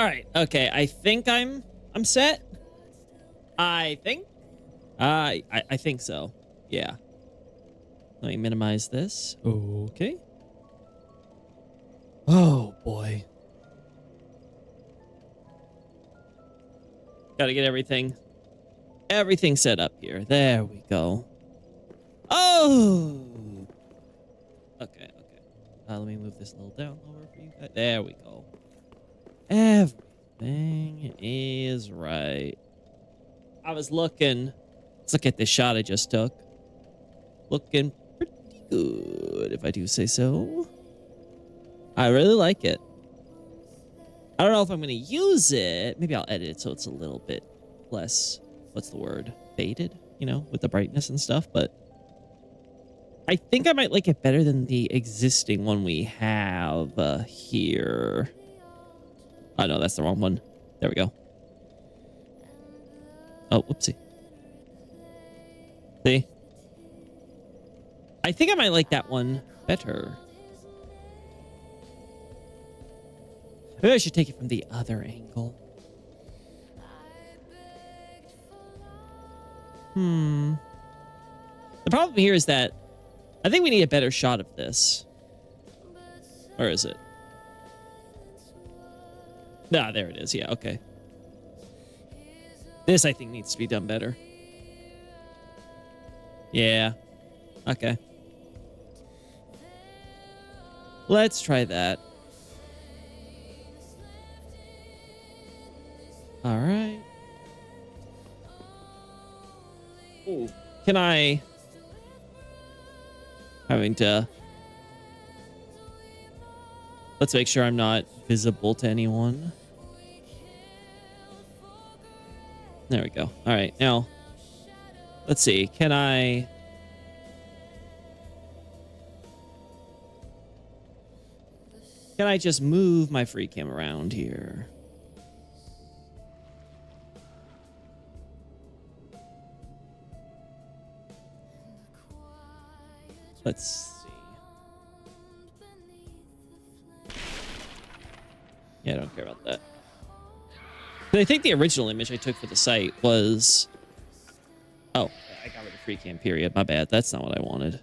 right. Okay. I think I'm set. I think. I think so. Yeah. Let me minimize this. Okay. Oh boy. Got to get everything set up here. There we go. Oh. Okay. Let me move this a little down lower for you guys. There we go. Everything is right. I was looking. Let's look at this shot I just took. Looking pretty good, if I do say so. I really like it. I don't know if I'm going to use it. Maybe I'll edit it so it's a little bit less, what's the word? Faded, you know, with the brightness and stuff. But I think I might like it better than the existing one we have here. Oh, no, that's the wrong one. There we go. Oh, whoopsie. See? I think I might like that one better. Maybe I should take it from the other angle. The problem here is that I think we need a better shot of this. Or is it? Ah, there it is. Yeah, okay. This, I think, needs to be done better. Yeah. Okay. Let's try that. All right. Ooh. Can I... Having to... Let's make sure I'm not visible to anyone. There we go. All right. Now, let's see. Can I... Can I just move my free cam around here? Let's see. Yeah, I don't care about that. But I think the original image I took for the site was... Oh, I got rid of free cam, period. My bad. That's not what I wanted.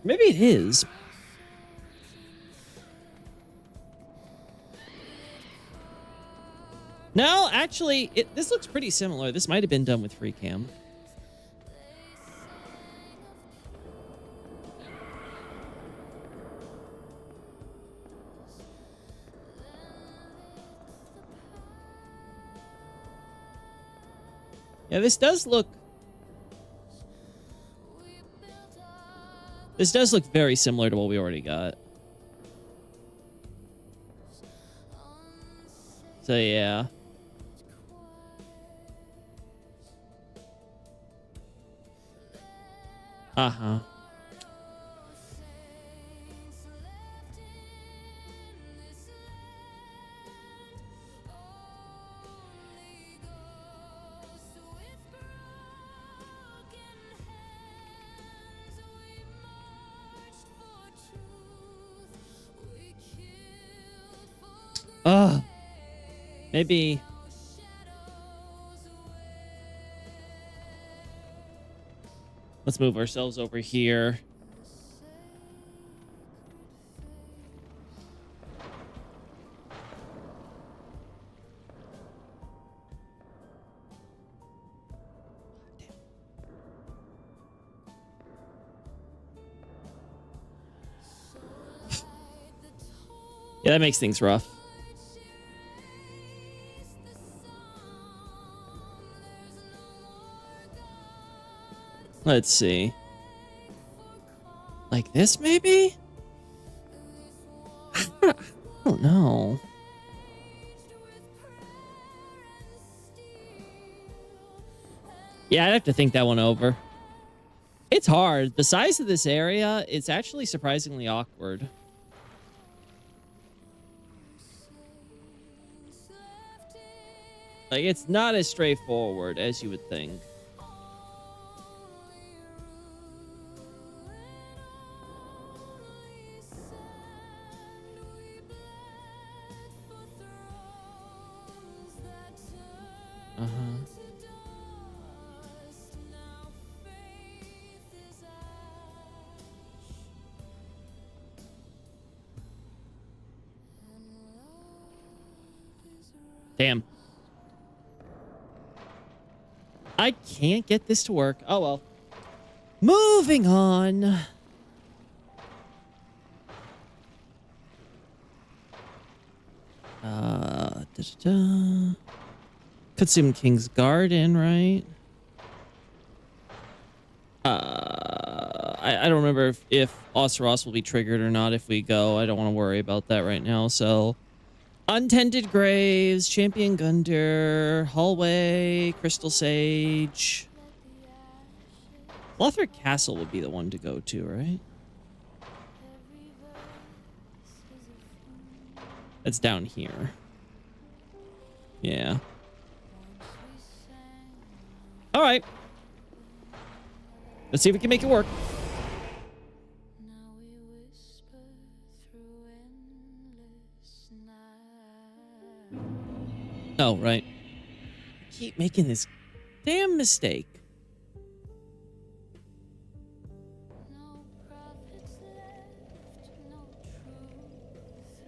Maybe it is. No, actually, this looks pretty similar. This might have been done with free cam. Yeah, this does look very similar to what we already got. So, yeah. Uh-huh. Maybe... Let's move ourselves over here. Yeah, that makes things rough. Let's see. Like this, maybe? I don't know. Yeah, I'd have to think that one over. It's hard. The size of this area, it's actually surprisingly awkward. Like, it's not as straightforward as you would think. Damn. I can't get this to work. Oh, well. Moving on. Consume King's Garden, right? I don't remember if Oceros will be triggered or not if we go. I don't want to worry about that right now. So, Untended Graves, Champion Gundyr, Hallway, Crystal Sage. Lothric Castle would be the one to go to, right? That's down here. Yeah. All right. Let's see if we can make it work. Oh, right. I keep making this damn mistake.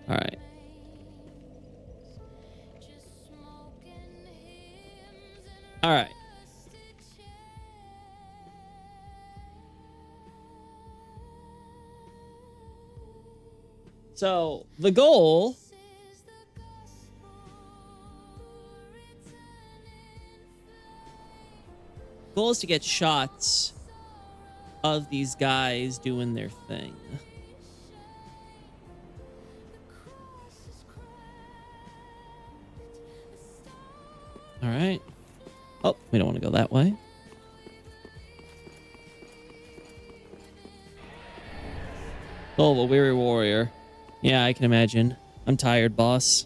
All right. All right. So the goal is to get shots of these guys doing their thing. All right. Oh, we don't want to go that way. Oh, the weary warrior. Yeah, I can imagine. I'm tired, boss.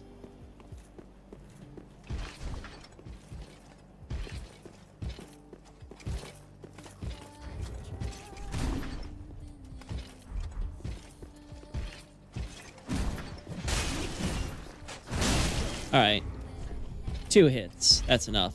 All right. 2 hits. That's enough.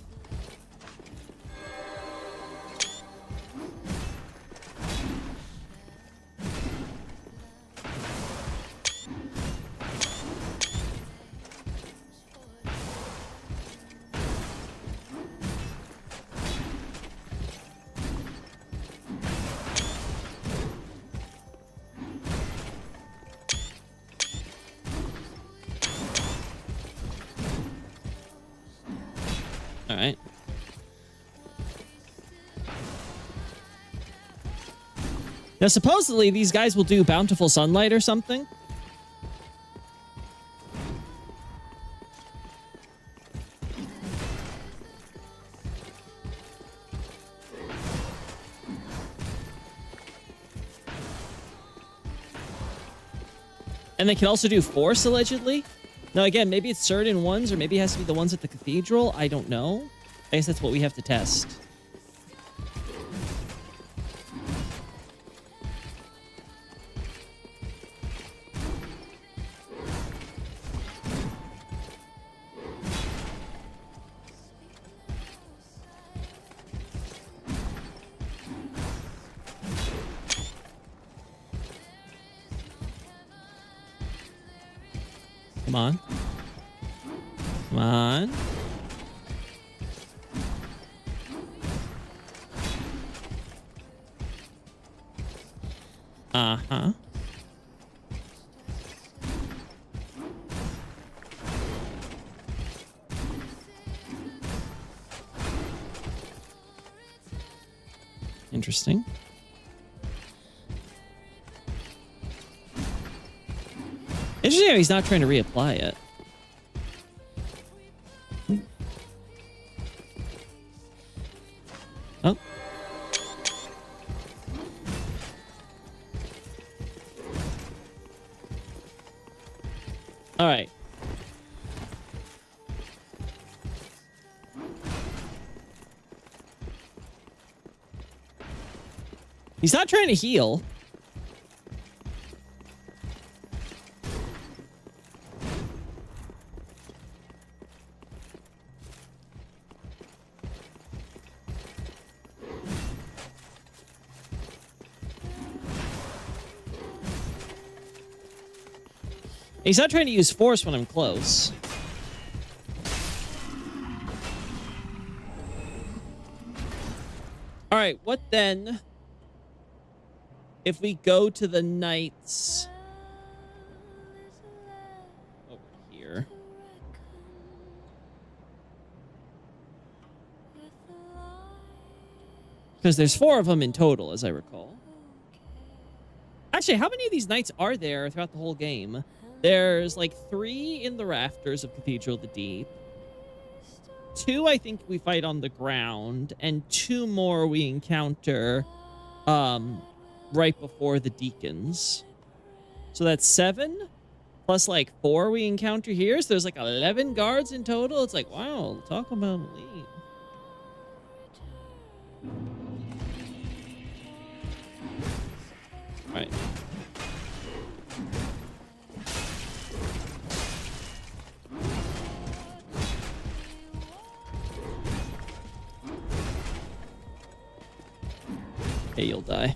All right. Now, supposedly, these guys will do Bountiful Sunlight or something. And they can also do Force, allegedly. Now, again, maybe it's certain ones, or maybe it has to be the ones at the cathedral. I don't know. I guess that's what we have to test. Come on. Come on. Uh-huh. Interesting. Interesting how he's not trying to reapply it. Oh. All right. He's not trying to heal. He's not trying to use force when I'm close. All right, what then if we go to the knights over here? Because there's 4 of them in total, as I recall. Actually, how many of these knights are there throughout the whole game? There's like 3 in the rafters of Cathedral of the Deep. 2, I think we fight on the ground, and 2 more we encounter right before the deacons. So that's 7 plus like 4 we encounter here. So there's like 11 guards in total. It's like, wow, talk about elite. All right. Hey, you'll die.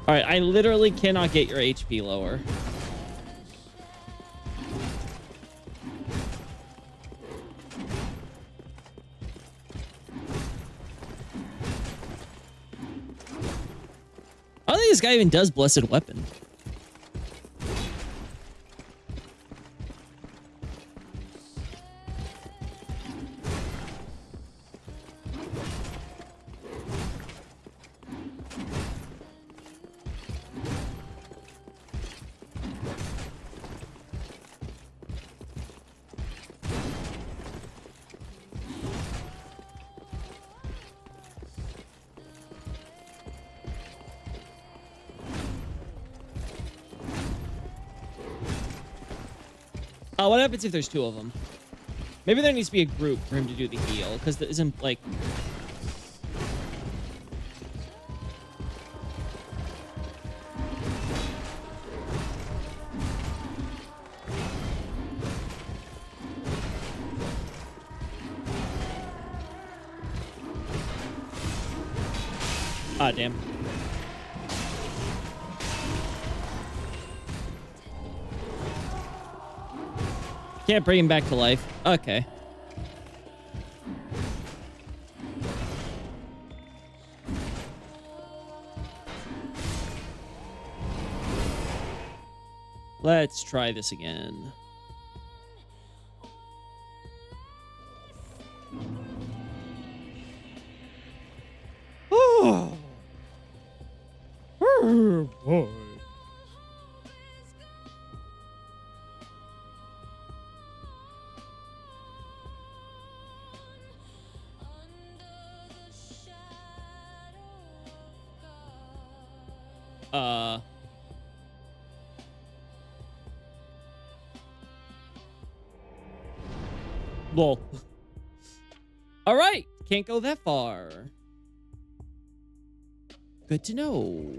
All right, I literally cannot get your HP lower. I don't think this guy even does Blessed Weapon. What happens if there's 2 of them? Maybe there needs to be a group for him to do the heal, because there isn't, like... Ah, damn. Can't bring him back to life. Okay. Let's try this again. Oh. Oh boy. Lol. All right. Can't go that far. Good to know.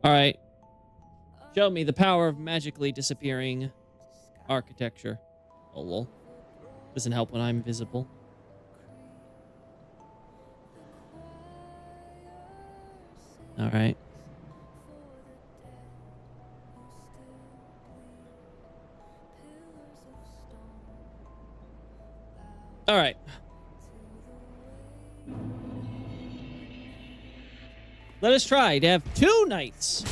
All right. Show me the power of magically disappearing architecture. Oh, lol. Doesn't help when I'm visible. All right. All right. Let us try to have 2 knights.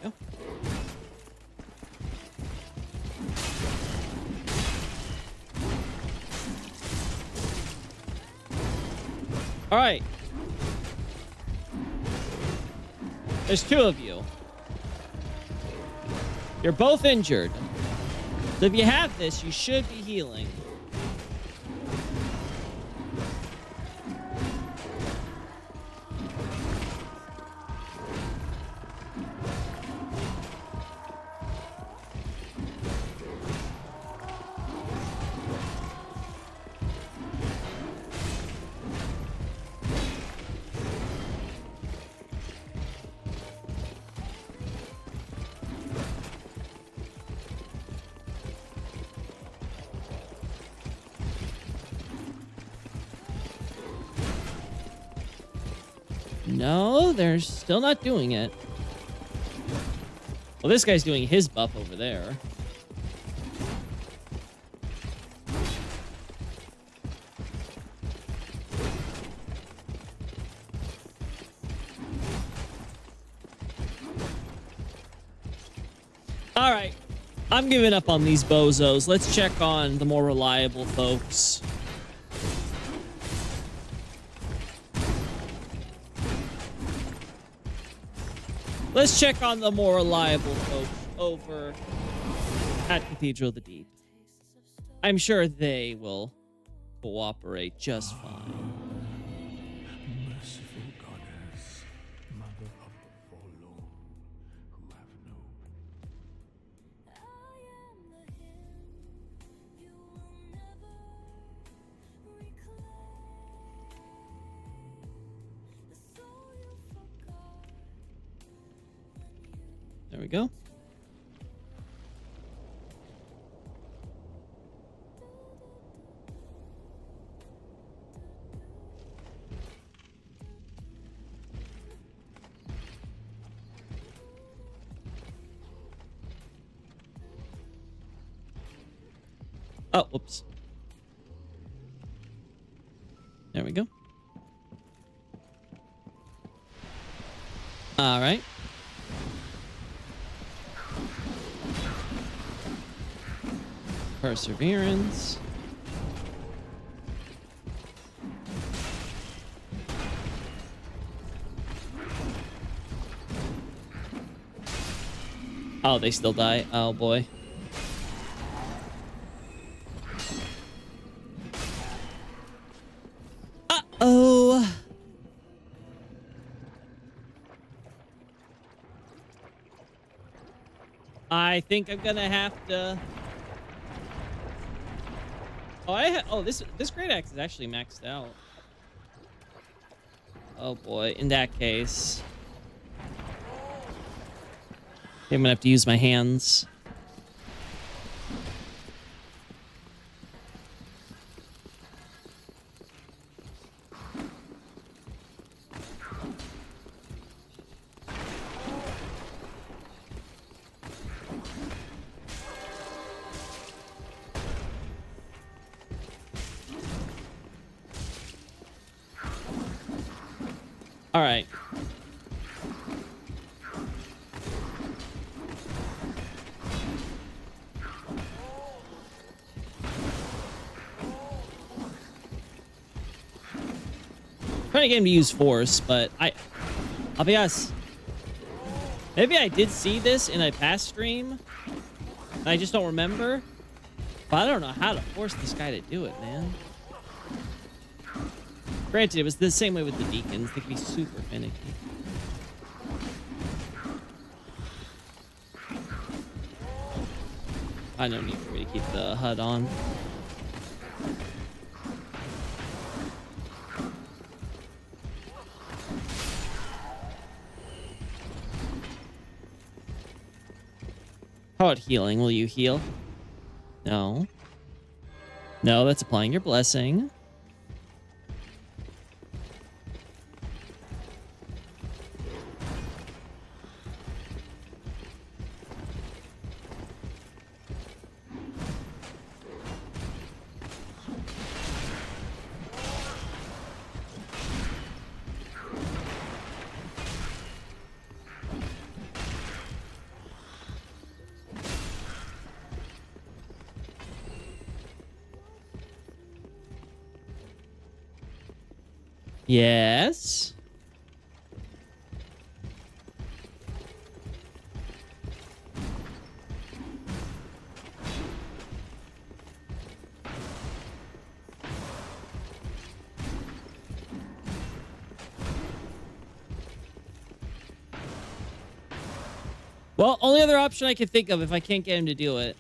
Go. All right. There's 2 of you. You're both injured. So if you have this, you should be healing. No, they're still not doing it. Well, this guy's doing his buff over there. All right. I'm giving up on these bozos. Let's check on the more reliable folks. Let's check on the more reliable folks over at Cathedral of the Deep. I'm sure they will cooperate just fine. Merciful goddess, mother of the forlorn, who have no. There we go. Oh, whoops. There we go. All right. Perseverance. Oh, they still die. Oh, boy. Uh-oh. I think I'm gonna have to... Oh, this great axe is actually maxed out. Oh boy, in that case, I'm gonna have to use my hands. All right. Trying to get him to use force, but I'll be honest. Maybe I did see this in a past stream. And I just don't remember. But I don't know how to force this guy to do it, man. Granted, it was the same way with the deacons. They can be super finicky. I don't need for me to keep the HUD on. How about healing? Will you heal? No. No, that's applying your blessing. Yes. Well, only other option I can think of if I can't get him to do it.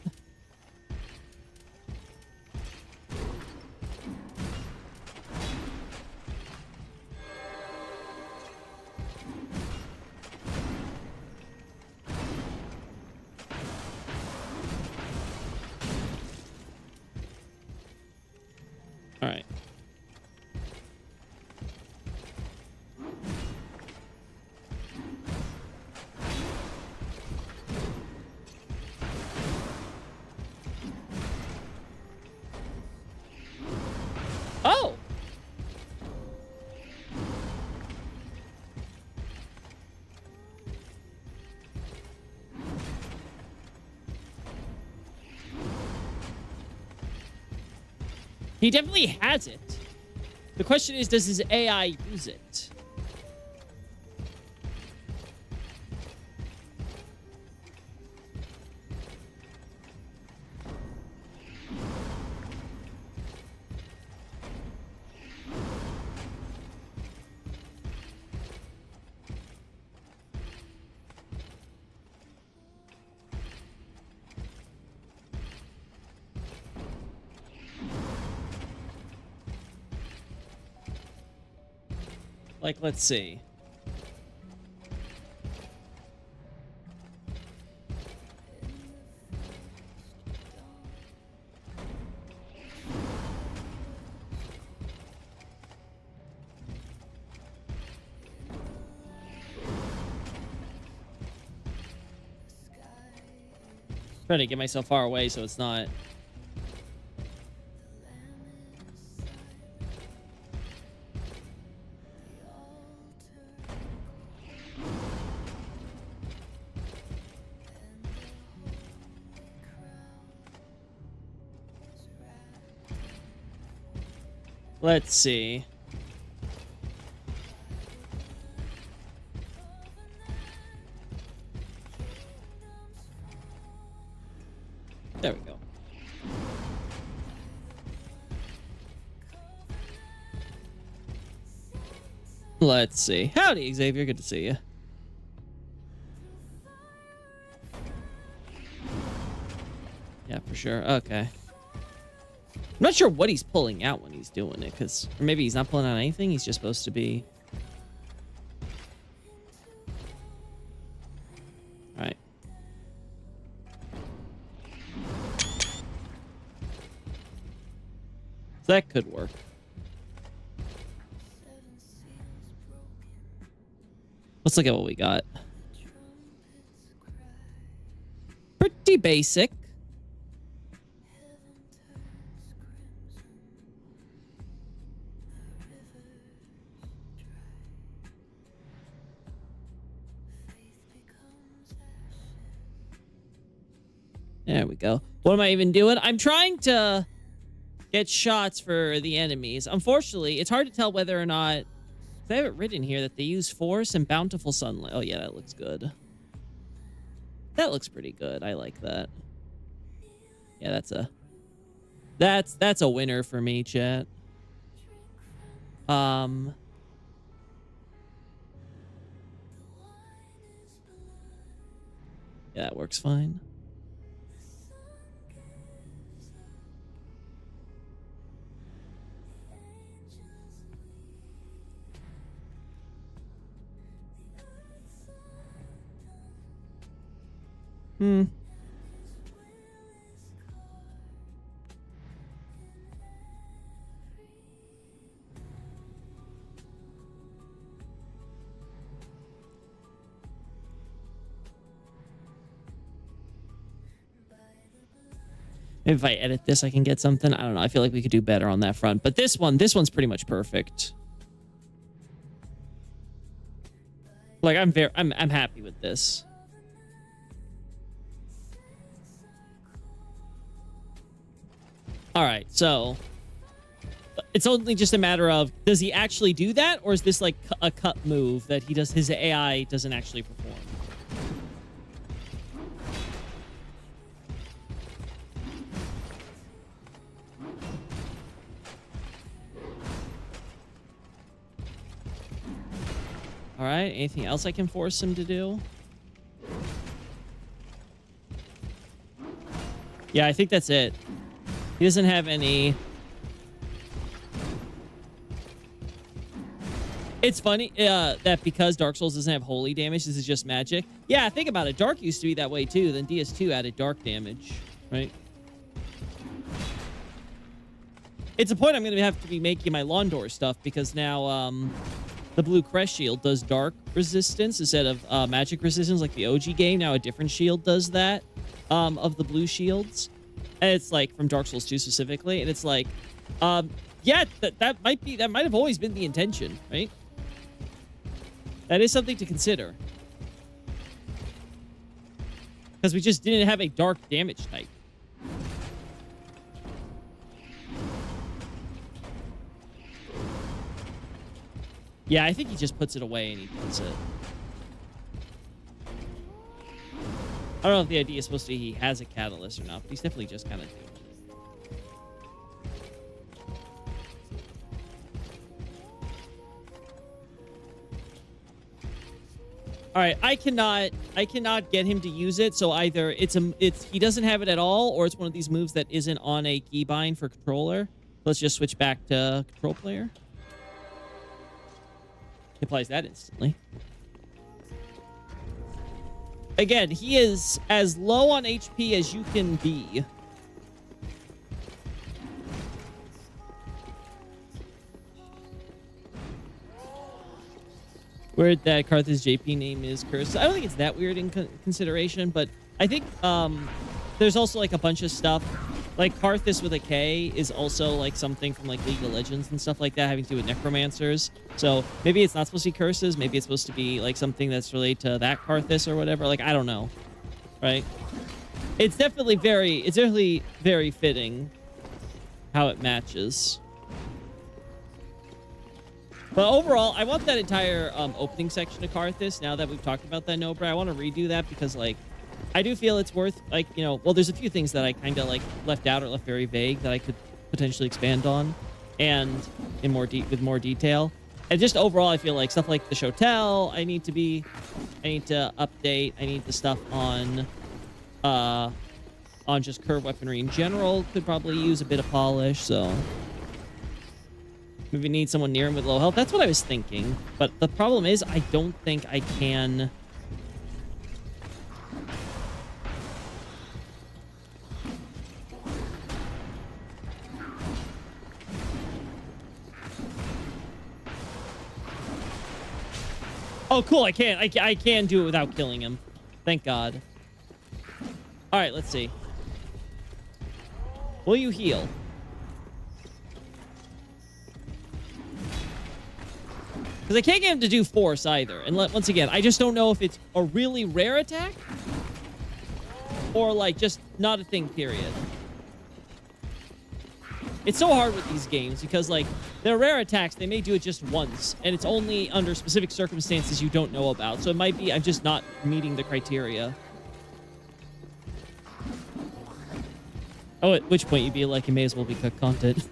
All right. He definitely has it. The question is, does his AI use it? Like, let's see. Trying to get myself far away so it's not. Let's see. There we go. Let's see. Howdy, Xavier. Good to see you. Yeah, for sure. Okay. I'm not sure what he's pulling out when he's doing it, because... Or maybe he's not pulling out anything. He's just supposed to be... Alright. So that could work. Let's look at what we got. Pretty basic. There we go. What am I even doing? I'm trying to get shots for the enemies. Unfortunately, it's hard to tell whether or not... They have it written here that they use force and bountiful sunlight. Oh, yeah, that looks good. That looks pretty good. I like that. Yeah, that's a winner for me, chat. Yeah, that works fine. Hmm. Maybe if I edit this, I can get something. I don't know. I feel like we could do better on that front. But this one's pretty much perfect. Like I'm happy with this. All right, so it's only just a matter of, does he actually do that, or is this like a cut move that he does? His AI doesn't actually perform. All right, anything else I can force him to do? Yeah, I think that's it. He doesn't have any... It's funny that because Dark Souls doesn't have holy damage, this is just magic. Yeah, think about it. Dark used to be that way too. Then DS2 added dark damage, right? It's a point I'm going to have to be making my lawn door stuff, because now the blue crest shield does dark resistance instead of magic resistance like the OG game. Now a different shield does that of the blue shields. And it's like from Dark Souls 2 specifically, and it's like, yeah, that might have always been the intention, right? That is something to consider, because we just didn't have a dark damage type. Yeah, I think he just puts it away and he puts it. I don't know if the idea is supposed to be he has a catalyst or not, but he's definitely just kind of doing it. All right, I cannot get him to use it. So either it's he doesn't have it at all, or it's one of these moves that isn't on a keybind for controller. Let's just switch back to control player. He applies that instantly. Again, he is as low on HP as you can be. Weird that Karthus JP name is cursed. I don't think it's that weird in consideration, but I think there's also like a bunch of stuff. Like Karthus with a K is also like something from like League of Legends and stuff like that, having to do with necromancers. So maybe it's not supposed to be curses. Maybe it's supposed to be like something that's related to that Karthus or whatever. Like, I don't know. Right? It's definitely very fitting how it matches. But overall, I want that entire opening section of Karthus, now that we've talked about that, Nobra. I want to redo that because, like, I do feel it's worth, like, you know, well, there's a few things that I kind of, like, left out or left very vague that I could potentially expand on and in more with more detail. And just overall, I feel like stuff like the Shotel, I need to update. I need the stuff on just curved weaponry in general could probably use a bit of polish, so... Maybe need someone near him with low health. That's what I was thinking. But the problem is, I don't think I can... Oh, cool. I can do it without killing him. Thank God. All right, let's see. Will you heal? Because I can't get him to do force either. And once again, I just don't know if it's a really rare attack or like just not a thing, period. It's so hard with these games because like they're rare attacks. They may do it just once and it's only under specific circumstances you don't know about. So it might be I'm just not meeting the criteria. Oh, at which point you'd be like, it may as well be cut content.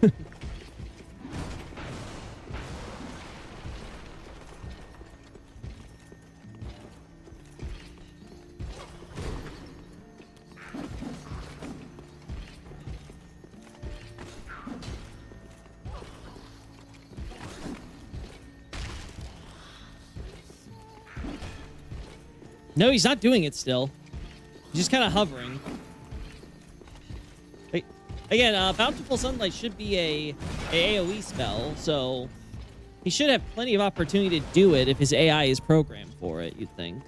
No, he's not doing it still. He's just kind of hovering. Again, Bountiful Sunlight should be a AoE spell, so he should have plenty of opportunity to do it if his AI is programmed for it, you'd think.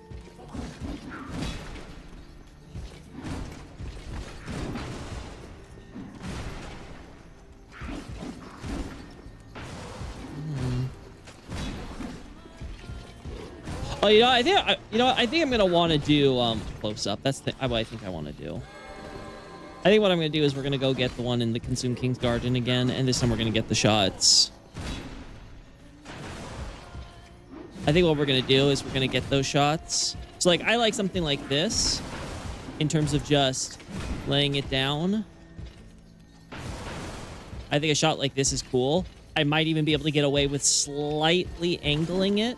Oh, you know, I think I'm gonna want to do close up. That's what I think I want to do. I think what I'm gonna do is we're gonna go get the one in the Consume King's Garden again, and this time we're gonna get the shots. I think what we're gonna do is we're gonna get those shots. So like I like something like this in terms of just laying it down. I think a shot like this is cool. I might even be able to get away with slightly angling it.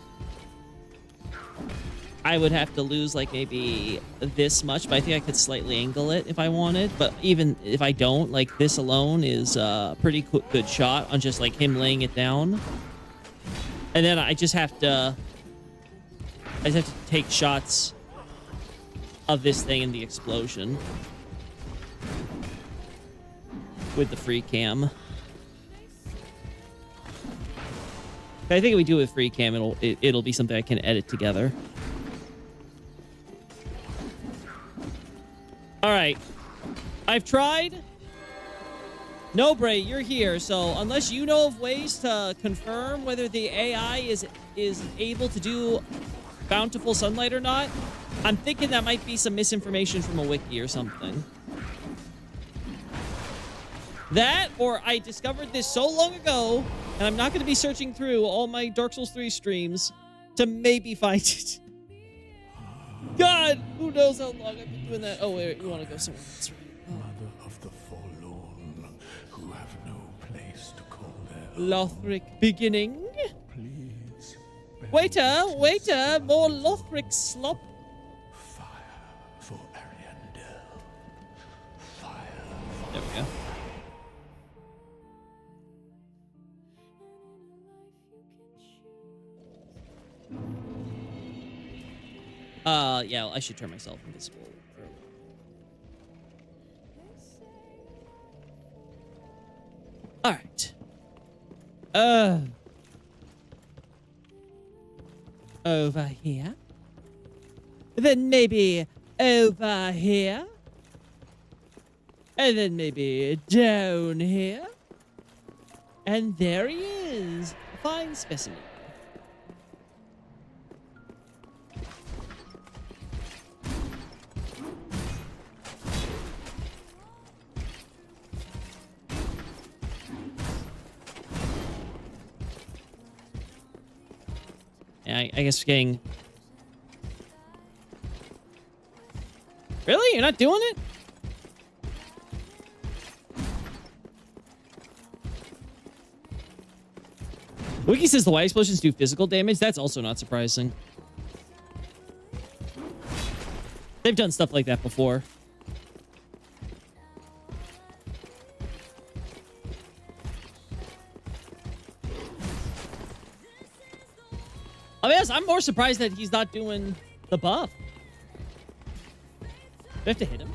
I would have to lose like maybe this much, but I think I could slightly angle it if I wanted. But even if I don't, like this alone is a pretty good shot on just like him laying it down. And then I just have to take shots of this thing in the explosion with the free cam. I think if we do it with free cam, it'll be something I can edit together. All right, I've tried. No, Bray, you're here. So unless you know of ways to confirm whether the AI is able to do Bountiful Sunlight or not, I'm thinking that might be some misinformation from a wiki or something. That, or I discovered this so long ago, and And I'm not going to be searching through all my Dark Souls 3 streams to maybe find it. God, who knows how long I've been doing that. Oh, wait, you want to go somewhere else, right? Oh. Mother of the forlorn, who have no place to call their Lothric beginning. Please. bear Waiter, witness waiter, to more the Lothric slop. Fire for Ariandel. Fire There we go. Yeah, I should turn myself invisible. All right. Over here. Then maybe over here. And then maybe down here. And there he is. A fine specimen. I guess we're getting... Really? You're not doing it? Wiki says the white explosions do physical damage. That's also not surprising. They've done stuff like that before. I mean, I'm more surprised that he's not doing the buff. Do I have to hit him?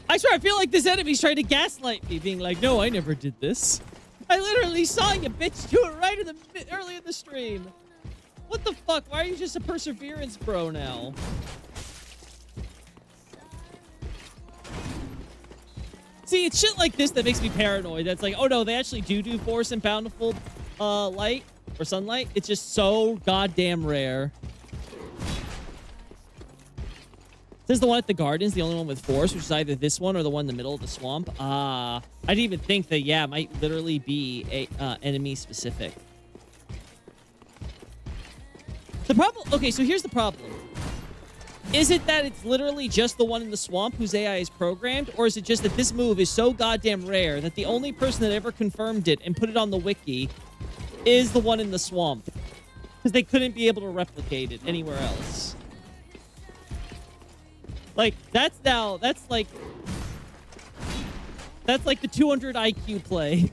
I swear, I feel like this enemy's trying to gaslight me, being like, no, I never did this. I literally saw you bitch do it right early in the stream. What the fuck? Why are you just a perseverance bro now? See, it's shit like this that makes me paranoid. That's like, oh no, they actually do force and bountiful light or sunlight. It's just so goddamn rare. Says the one at the gardens, the only one with force, which is either this one or the one in the middle of the swamp. I didn't even think that, yeah, it might literally be a enemy specific. The problem, okay, so here's the problem. Is it that it's literally just the one in the swamp whose AI is programmed, or is it just that this move is so goddamn rare that the only person that ever confirmed it and put it on the wiki is the one in the swamp? Because they couldn't be able to replicate it anywhere else. Like, that's like the 200 IQ play.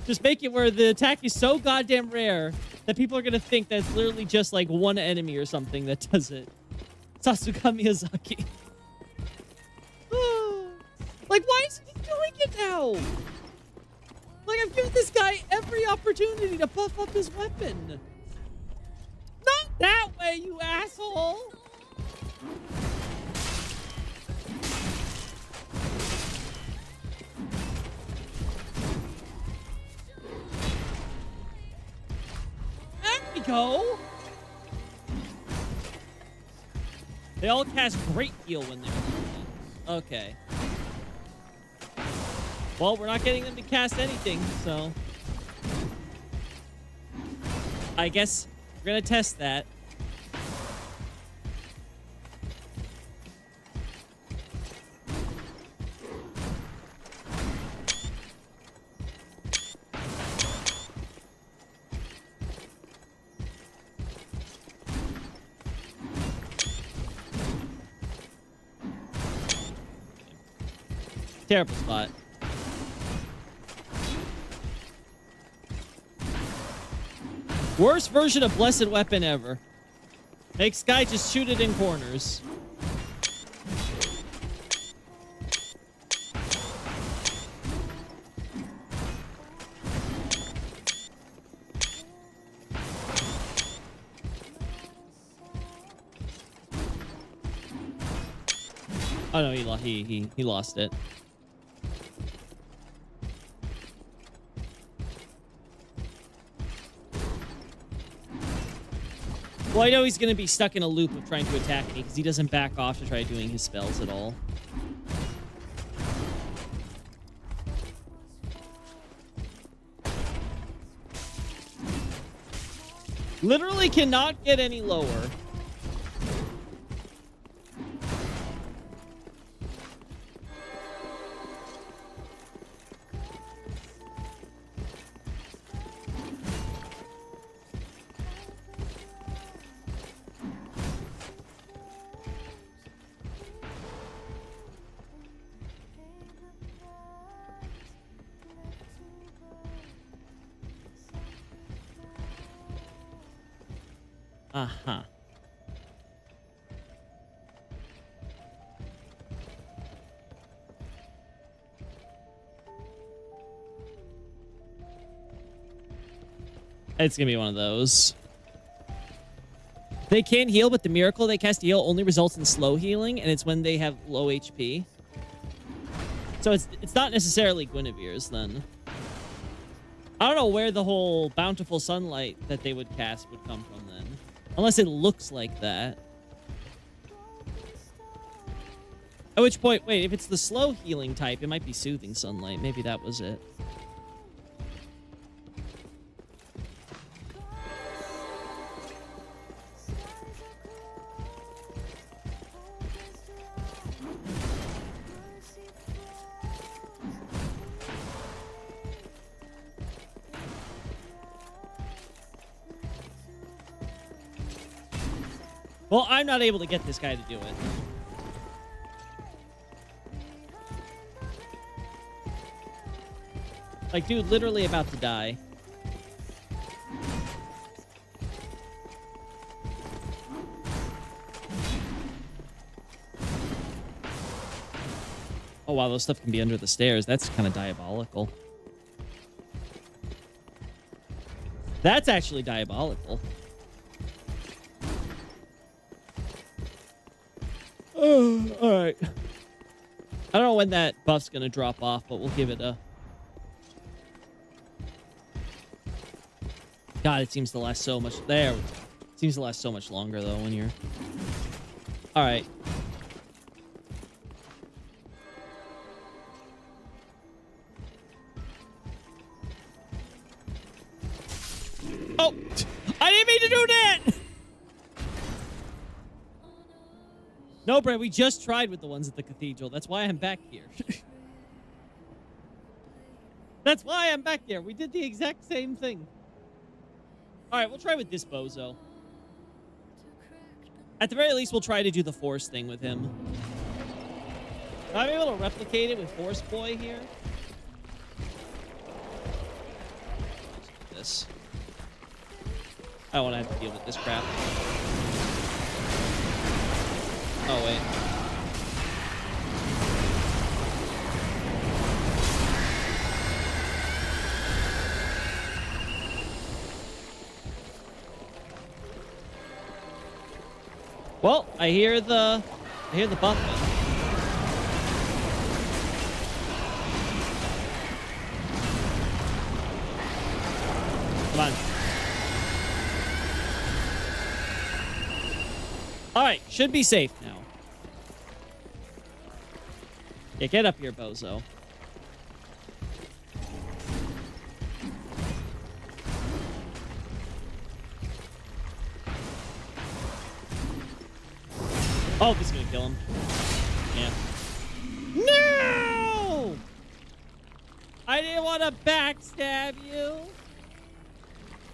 Just make it where the attack is so goddamn rare that people are going to think that it's literally just like one enemy or something that does it. Sasuke Miyazaki. Like, why is he doing it now? Like, I've given this guy every opportunity to buff up his weapon. Not that way, you asshole! There we go! They all cast Great Heal when they're... Okay. Well, we're not getting them to cast anything, so... I guess we're gonna test that. Terrible spot. Worst version of Blessed Weapon ever. Makes guy just shoot it in corners. Oh no, he lost it. Well, I know he's going to be stuck in a loop of trying to attack me because he doesn't back off to try doing his spells at all. Literally cannot get any lower. Uh-huh. It's gonna be one of those. They can heal, but the miracle they cast heal only results in slow healing, and it's when they have low HP. So it's not necessarily Guinevere's then. I don't know where the whole bountiful sunlight that they would cast would come from then. Unless it looks like that. At which point, wait, if it's the slow healing type, it might be soothing sunlight. Maybe that was it. Well, I'm not able to get this guy to do it. Like, dude, literally about to die. Oh, wow, those stuff can be under the stairs. That's kind of diabolical. That's actually diabolical. Oh, all right. I don't know when that buff's going to drop off, but we'll give it a... God, it seems to last so much... There. It seems to last so much longer, though, when you're... All right. Oh! I didn't mean to do that! No, Brett, we just tried with the ones at the cathedral. That's why I'm back here. That's why I'm back here. We did the exact same thing. All right, we'll try with this bozo. At the very least, we'll try to do the force thing with him. I'm able to replicate it with Force Boy here. This. I don't want to have to deal with this crap. Oh, wait. Well, I hear the buffing. Come on. All right, should be safe now. Yeah, get up here, bozo. Oh, this is gonna kill him. Yeah. No! I didn't want to backstab you.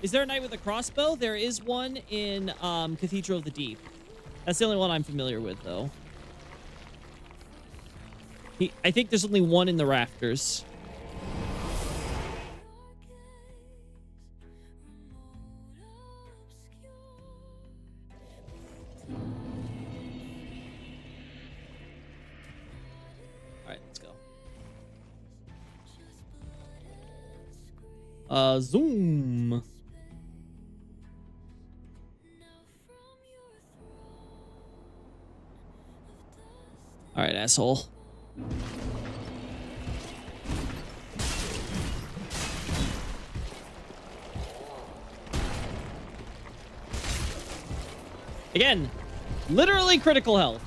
Is there a knight with a crossbow? There is one in Cathedral of the Deep. That's the only one I'm familiar with, though. I think there's only one in the rafters. All right, let's go. Zoom. All right, asshole. Again, literally critical health.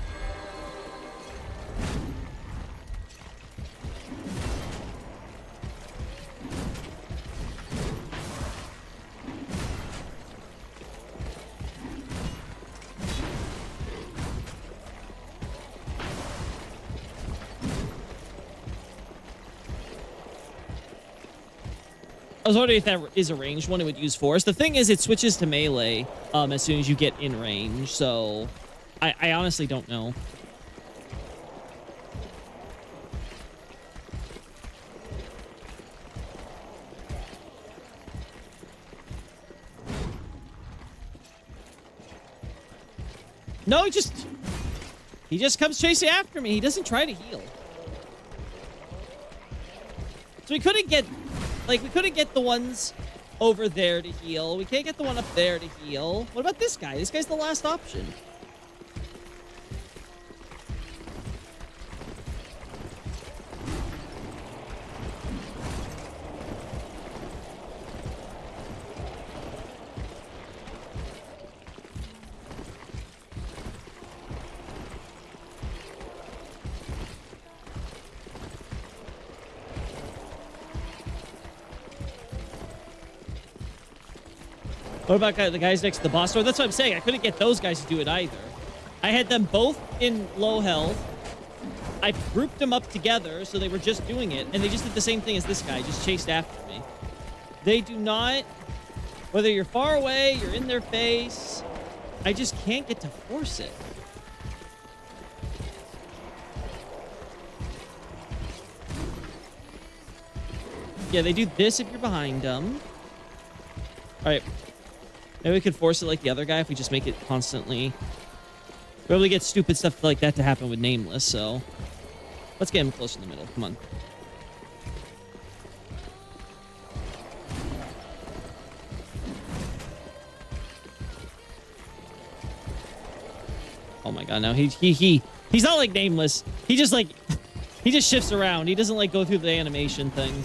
I was wondering if that is a ranged one, it would use force. The thing is, it switches to melee as soon as you get in range, so I honestly don't know. No, he just comes chasing after me. He doesn't try to heal. So we couldn't get the ones over there to heal. We can't get the one up there to heal. What about this guy? This guy's the last option. What about the guys next to the boss door? That's what I'm saying. I couldn't get those guys to do it either. I had them both in low health. I grouped them up together, so they were just doing it, and they just did the same thing as this guy, just chased after me. They do not, whether you're far away, you're in their face, I just can't get to force it. Yeah, they do this if you're behind them. All right. Maybe we could force it like the other guy if we just make it constantly. We're able to get stupid stuff like that to happen with Nameless, so let's get him close in the middle. Come on. Oh my god, no. He's not like Nameless. He just shifts around. He doesn't like go through the animation thing.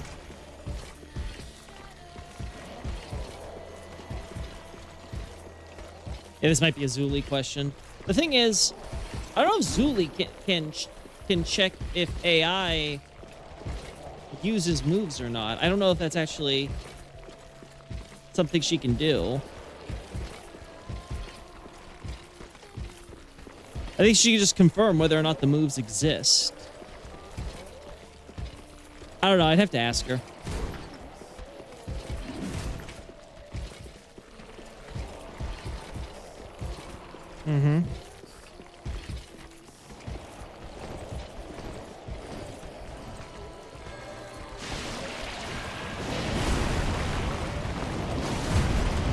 Yeah, this might be a Zuli question. The thing is, I don't know if Zuli can check if AI uses moves or not. I don't know if that's actually something she can do. I think she can just confirm whether or not the moves exist. I don't know. I'd have to ask her. Mm-hmm.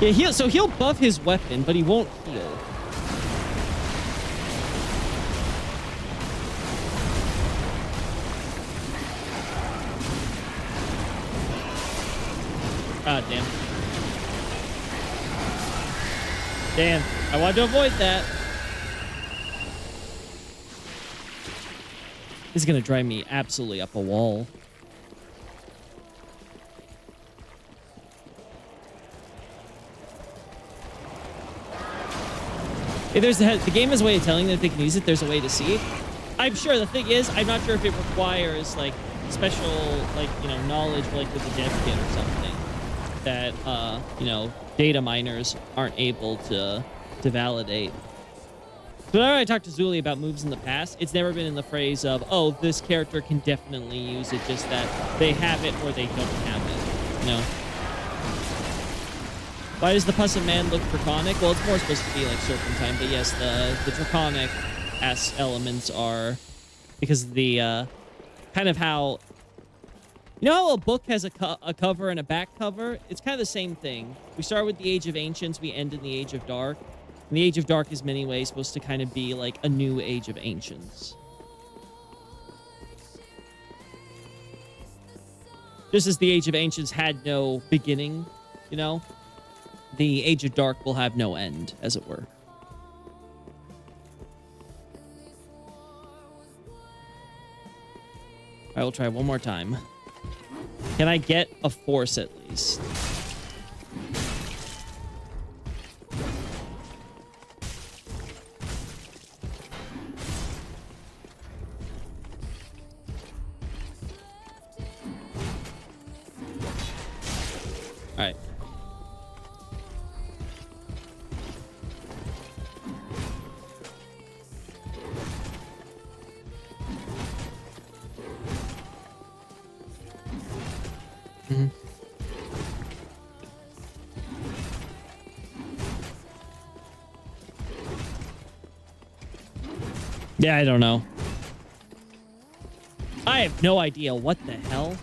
Yeah, he'll buff his weapon, but he won't heal. Ah, damn. Damn, I wanted to avoid that. This is gonna drive me absolutely up a wall. If there's the game has a way of telling them if they can use it, there's a way to see it. I'm sure. The thing is, I'm not sure if it requires like special, like, you know, knowledge, like with the dev kit or something that you know, data miners aren't able to validate. So whenever I talked to Zuli about moves in the past, it's never been in the phrase of, oh, this character can definitely use it, just that they have it or they don't have it, you know? Why does the Pus of Man look draconic? Well, it's more supposed to be like Serpentine, but yes, the draconic elements are because of the kind of how, you know how a book has a cover and a back cover? It's kind of the same thing. We start with the Age of Ancients, we end in the Age of Dark. And the Age of Dark is many ways supposed to kind of be like a new Age of Ancients. Just as the Age of Ancients had no beginning, you know, the Age of Dark will have no end, as it were. I will try one more time. Can I get a force at least? All right. Mhm. Yeah, I don't know. I have no idea what the hell.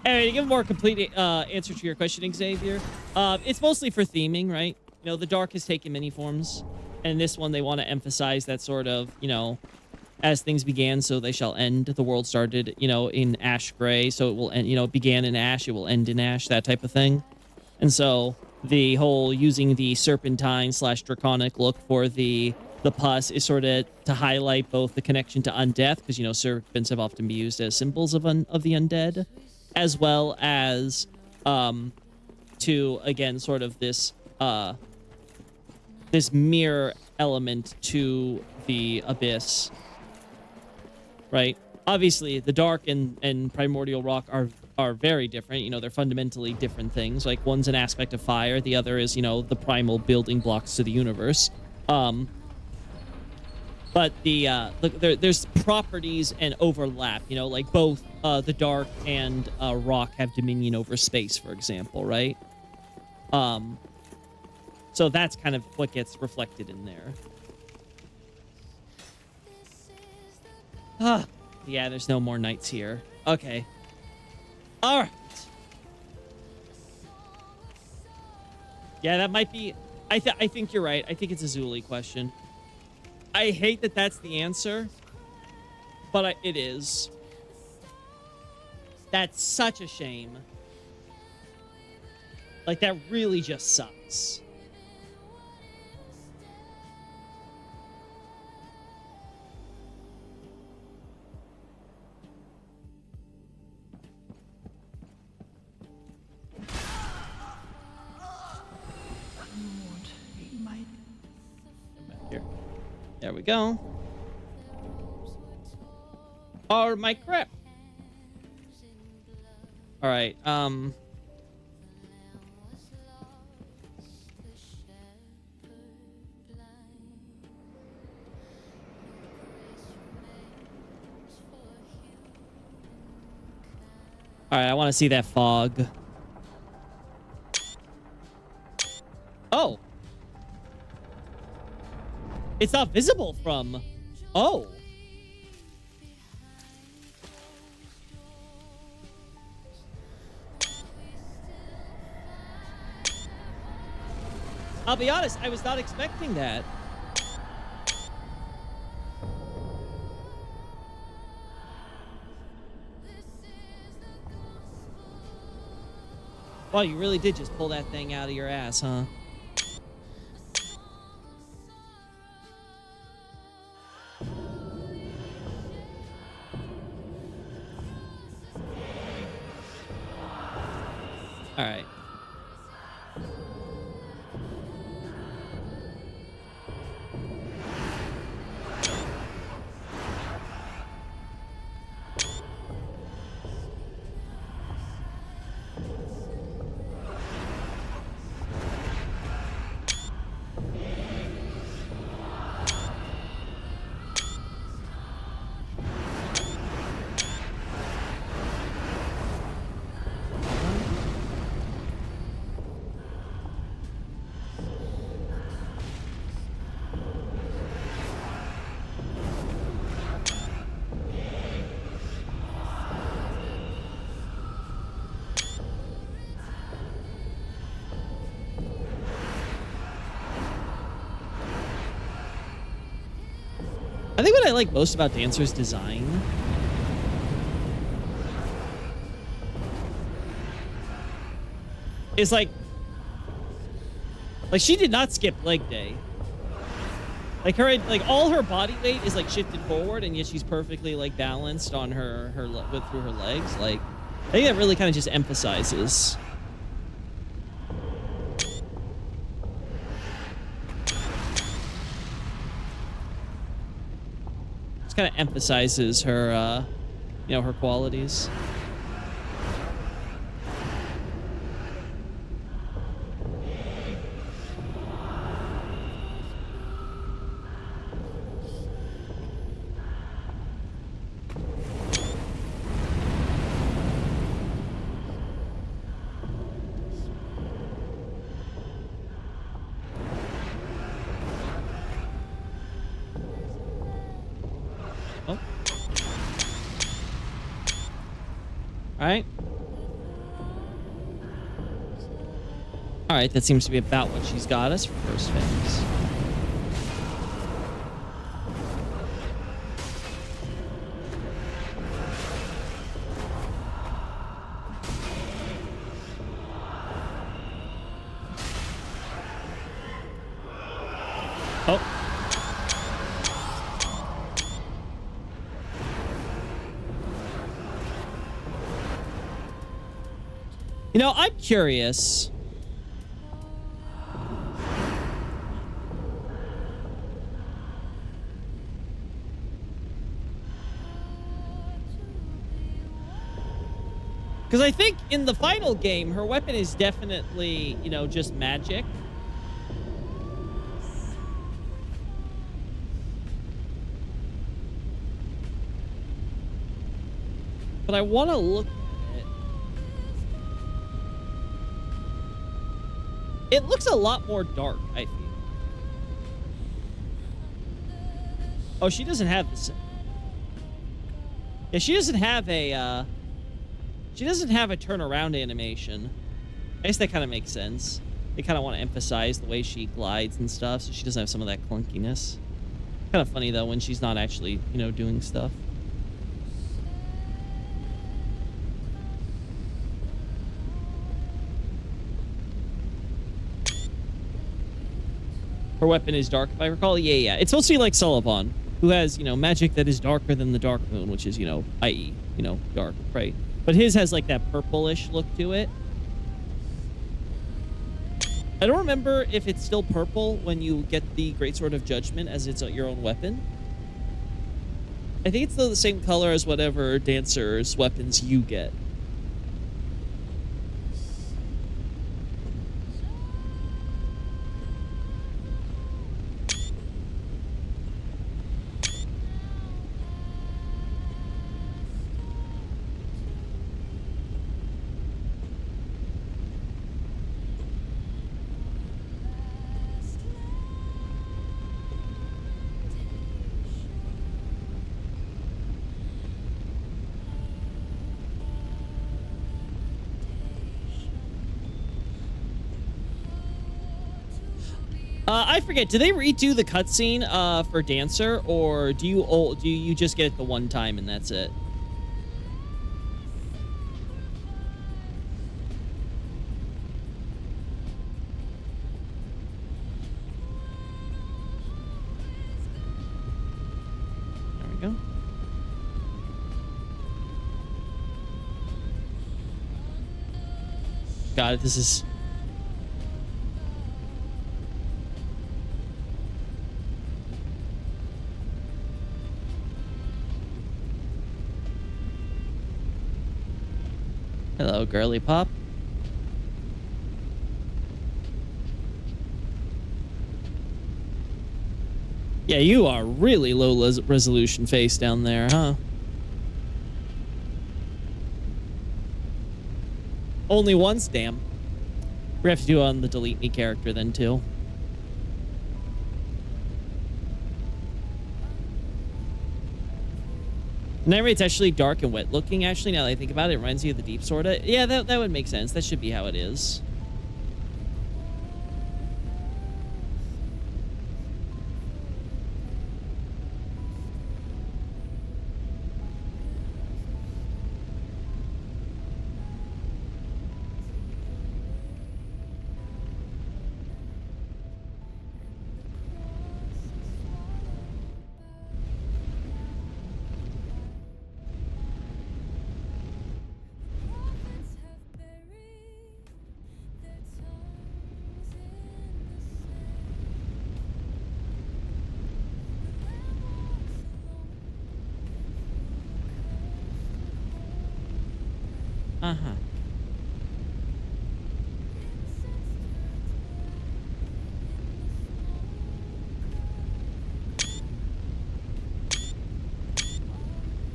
Anyway, to give a more complete answer to your question, Xavier, it's mostly for theming, right? You know, the dark has taken many forms, and this one they want to emphasize that sort of, you know, as things began, so they shall end. The world started, you know, in ash gray, so it will end. You know, it began in ash, it will end in ash, that type of thing. And so the whole using the serpentine / draconic look for the pus is sort of to highlight both the connection to undeath, because you know serpents have often been used as symbols of the undead, as well as to again sort of this this mirror element to the abyss, right? Obviously, the dark and primordial rock are very different. You know, they're fundamentally different things. Like one's an aspect of fire, the other is, you know, the primal building blocks to the universe. But look, there's properties and overlap. You know, like both the dark and rock have dominion over space, for example, right? So that's kind of what gets reflected in there. Ah, yeah, there's no more knights here. Okay. All right. Yeah, that might be... I think you're right. I think it's a Zuli question. I hate that that's the answer, but it is. That's such a shame. Like, that really just sucks. Here. There we go. Or my crap. All right. All right, I want to see that fog. Oh. It's not visible from... Oh. I'll be honest, I was not expecting that. Wow, you really did just pull that thing out of your ass, huh? All right. I think what I like most about Dancer's design is like she did not skip leg day. Like all her body weight is like shifted forward, and yet she's perfectly like balanced on her through her legs. Like I think that really kind of just emphasizes. Just kind of emphasizes her, you know, her qualities. Oh. All right. All right, that seems to be about what she's got us for first phase. Oh. You know, I'm curious. Because I think in the final game, her weapon is definitely, you know, just magic. But I want to look at it. It looks a lot more dark, I feel. Oh, she doesn't have this. Yeah, she doesn't have a, she doesn't have a turnaround animation. I guess that kind of makes sense. They kind of want to emphasize the way she glides and stuff, so she doesn't have some of that clunkiness. Kind of funny, though, when she's not actually, you know, doing stuff. Her weapon is dark, if I recall. Yeah. It's supposed to be like Sullivan, who has, you know, magic that is darker than the Dark Moon, which is, you know, i.e., you know, dark, right? But his has like that purplish look to it. I don't remember if it's still purple when you get the Greatsword of Judgment as it's your own weapon. I think it's still the same color as whatever dancer's weapons you get. I forget. Do they redo the cutscene for Dancer, or do you just get it the one time and that's it? There we go. Got it. This is. Hello, girly pop. Yeah, you are really low resolution face down there, huh? Only once? Damn. We have to do it on the delete me character then, too. Nightmare's actually dark and wet looking, actually, now that I think about it. It reminds me of the Deep Sword. Yeah, that would make sense. That should be how it is. Uh-huh.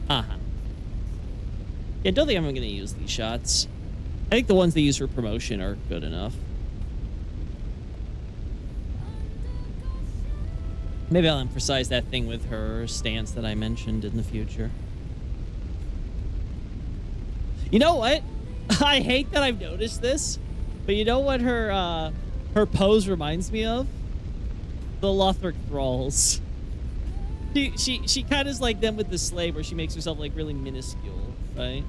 Uh-huh. Yeah, I don't think I'm going to use these shots. I think the ones they use for promotion are good enough. Maybe I'll emphasize that thing with her stance that I mentioned in the future. You know what? I hate that I've noticed this, but you know what her pose reminds me of? The Lothric Thralls. She kind of is like them with the slave, where she makes herself like really minuscule, right?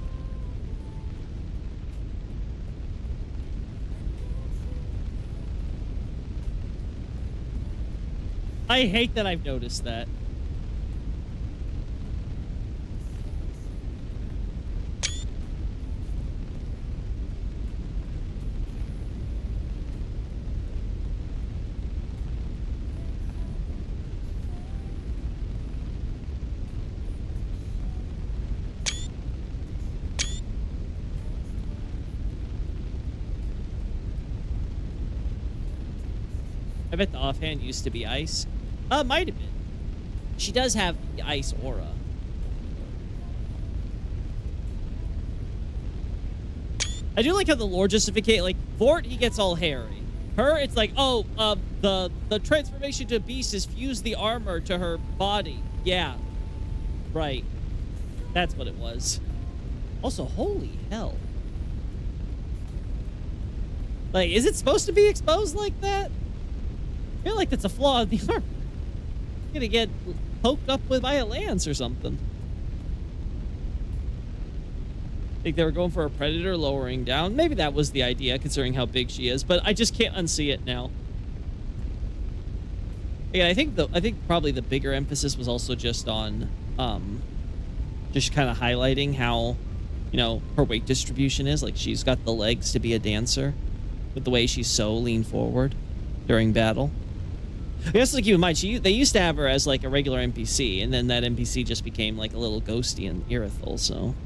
I hate that I've noticed that. I bet the offhand used to be ice. Might have been. She does have the ice aura. I do like how the lore justificate, like, Vort, he gets all hairy. Her, it's like, oh, the transformation to beast has fused the armor to her body. Yeah. Right. That's what it was. Also, holy hell. Like, is it supposed to be exposed like that? I feel like that's a flaw in the armor. It's gonna get poked up with by a lance or something. I think they were going for a predator lowering down. Maybe that was the idea, considering how big she is, but I just can't unsee it now. Yeah, I think probably the bigger emphasis was also just on just kind of highlighting how, you know, her weight distribution is. Like, she's got the legs to be a dancer with the way she's so lean forward during battle. I guess, like, keep in mind, they used to have her as like a regular NPC, and then that NPC just became like a little ghosty and Irithel, so.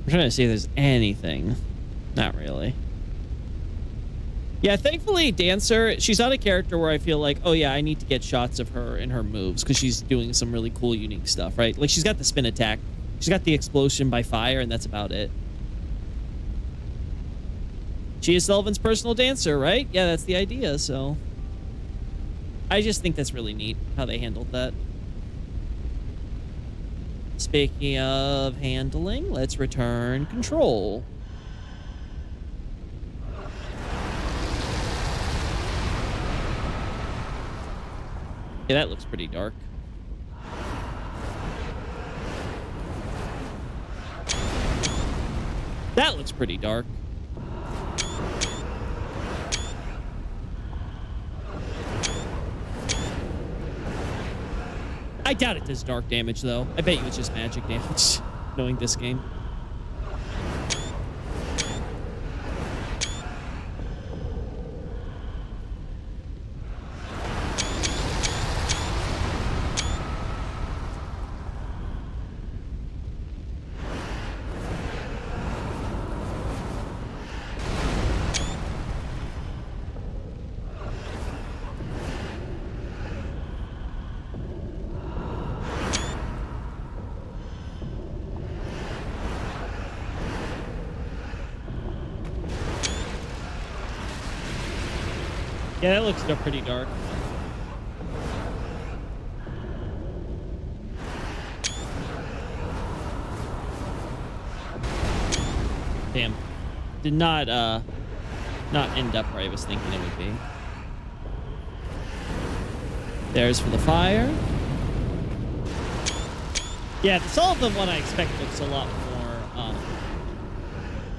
I'm trying to see if there's anything. Not really. Yeah, thankfully, Dancer, she's not a character where I feel like, oh yeah, I need to get shots of her and her moves, because she's doing some really cool, unique stuff, right? Like, she's got the spin attack, she's got the explosion by fire, and that's about it. She is Sullivan's personal dancer, right? Yeah, that's the idea, so. I just think that's really neat, how they handled that. Speaking of handling, let's return control. Yeah, that looks pretty dark. That looks pretty dark. I doubt it does dark damage, though. I bet you it's just magic damage, knowing this game. Yeah, that looks pretty dark. Damn. Did not end up where I was thinking it would be. There's for the fire. Yeah, the Sullivan one I expect looks a lot more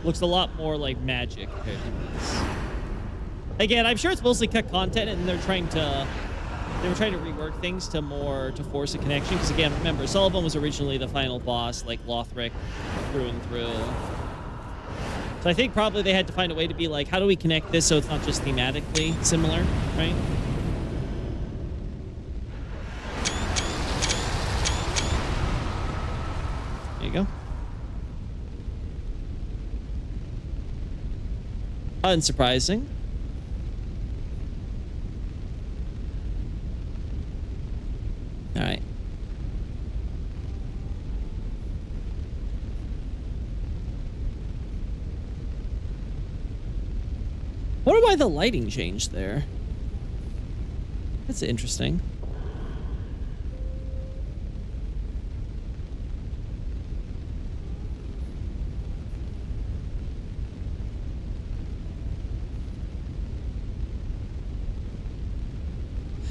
Looks a lot more like magic compared to this. Again, I'm sure it's mostly cut content, and they were trying to rework things to force a connection. Because again, remember, Sullivan was originally the final boss, like Lothric, through and through. So I think probably they had to find a way to be like, how do we connect this so it's not just thematically similar, right? There you go. Unsurprising. All right. I wonder why the lighting changed there. That's interesting.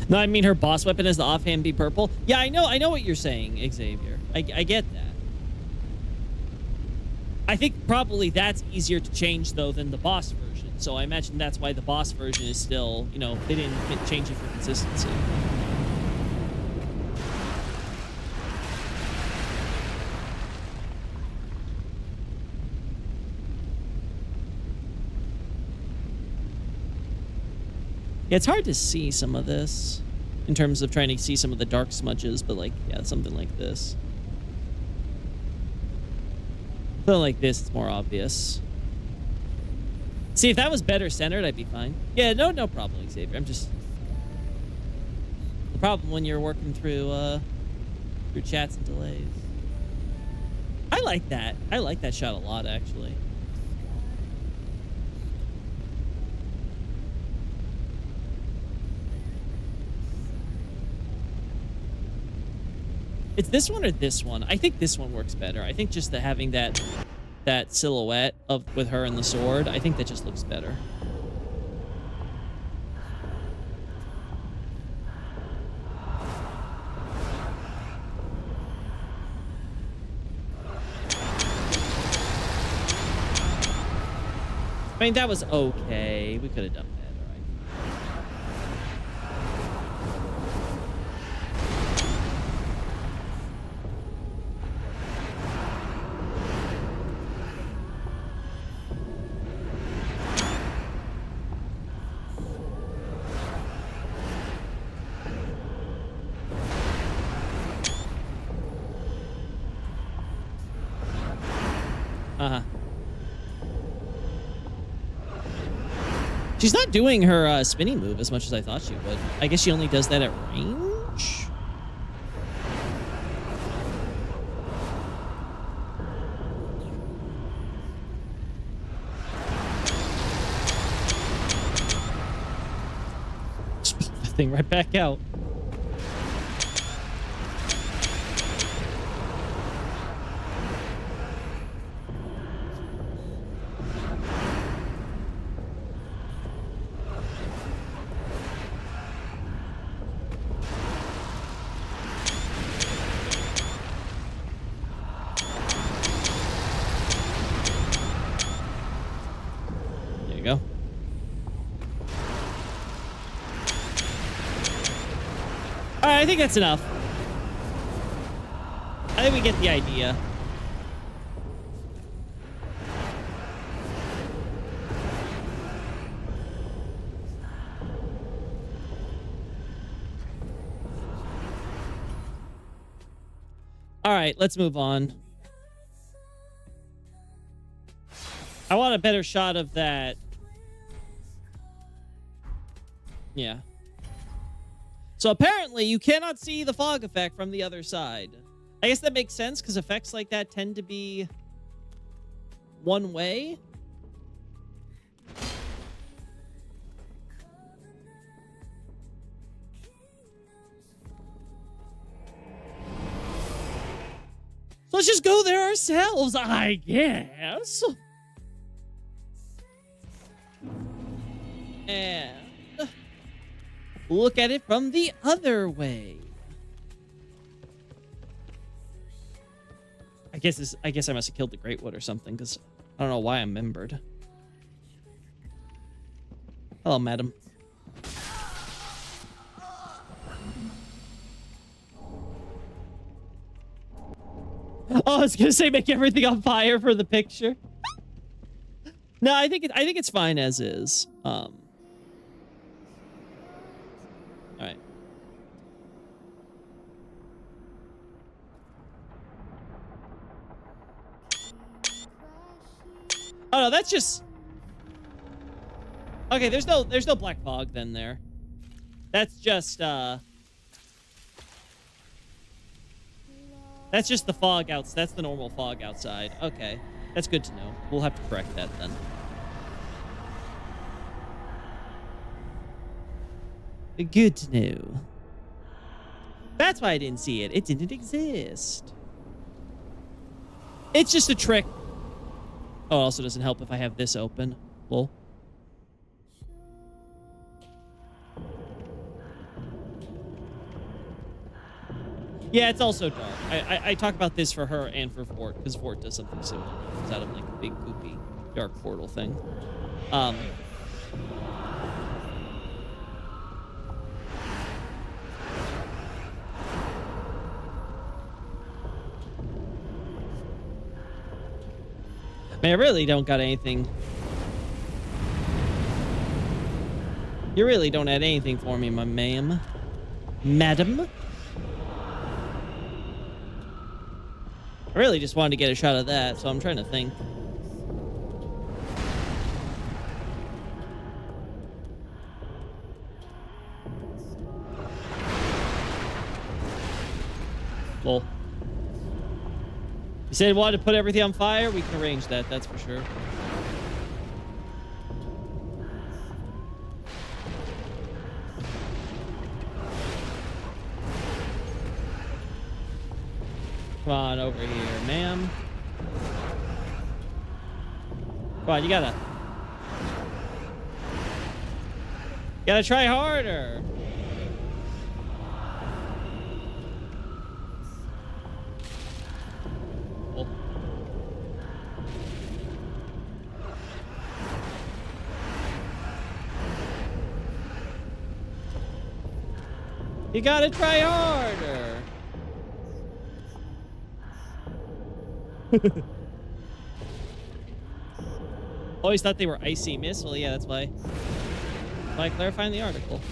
No, I mean her boss weapon is the offhand be purple. Yeah, I know what you're saying, Xavier. I get that. I think probably that's easier to change though than the boss version. So I imagine that's why the boss version is still, you know, they didn't change it for consistency. Yeah, it's hard to see some of this in terms of trying to see some of the dark smudges, but like, yeah, something like this. Something like this, it's more obvious. See, if that was better centered, I'd be fine. Yeah, no problem, Xavier. I'm just... The problem when you're working through chats and delays. I like that. I like that shot a lot, actually. It's this one or this one? I think this one works better. I think just the having that silhouette of with her and the sword, I think that just looks better. I mean, that was okay. We could have done better. She's not doing her spinning move as much as I thought she would. I guess she only does that at range? Just pull the thing right back out. I think that's enough. I think we get the idea. All right, let's move on. I want a better shot of that. Yeah. So apparently you cannot see the fog effect from the other side. I guess that makes sense because effects like that tend to be one way. So let's just go there ourselves, I guess. And look at it from the other way. I guess I must have killed the Greatwood or something, because I don't know why I'm membered. Hello, madam. Oh, I was gonna say make everything on fire for the picture. No, I think it's fine as is. All right. Oh no, that's just okay. There's no black fog then there. That's just that's just the fog outs. That's the normal fog outside. Okay, that's good to know. We'll have to correct that then. Good to know. That's why I didn't see it. It didn't exist. It's just a trick. Oh, it also doesn't help if I have this open. Lol. Yeah, it's also dark. I talk about this for her and for Vort, because Vort does something similar. It comes out of like a big goopy dark portal thing. Man, I really don't got anything. You really don't add anything for me, my ma'am. Madam? I really just wanted to get a shot of that, so I'm trying to think. Lol. You said you wanted to put everything on fire? We can arrange that, that's for sure. Come on over here, ma'am. Come on, you gotta try harder. Oh. You gotta try harder. Always thought they were icy mist. Well, yeah, that's why I clarified in the article.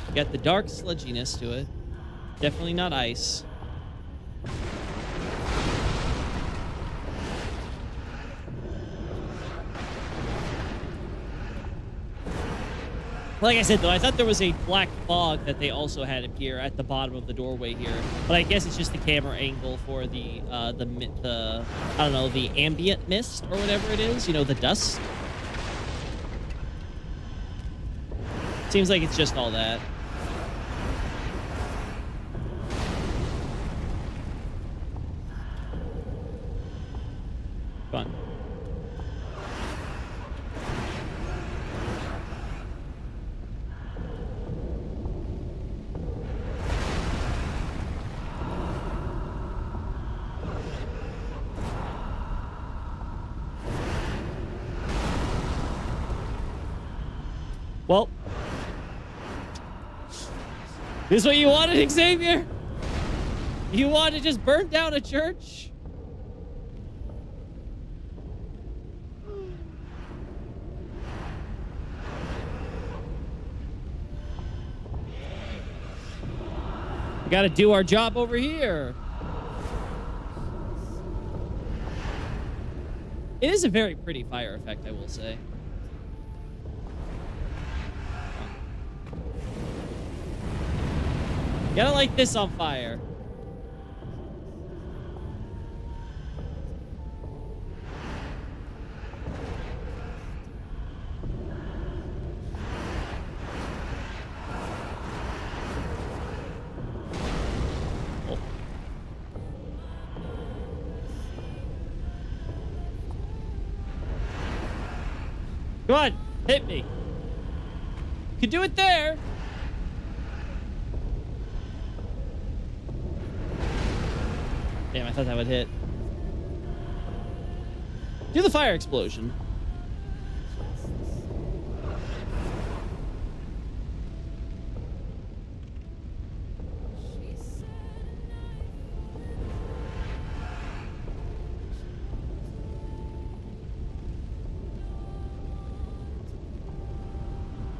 You got the dark sludginess to it. Definitely not ice. Like I said, though, I thought there was a black fog that they also had appear at the bottom of the doorway here, but I guess it's just the camera angle for the I don't know, the ambient mist or whatever it is. You know, the dust. Seems like it's just all that. Come on. Well, this is what you wanted, Xavier? You want to just burn down a church? We got to do our job over here. It is a very pretty fire effect, I will say. Gotta light this on fire. Oh. Come on, hit me. You can do it there. Damn, I thought that would hit. Do the fire explosion.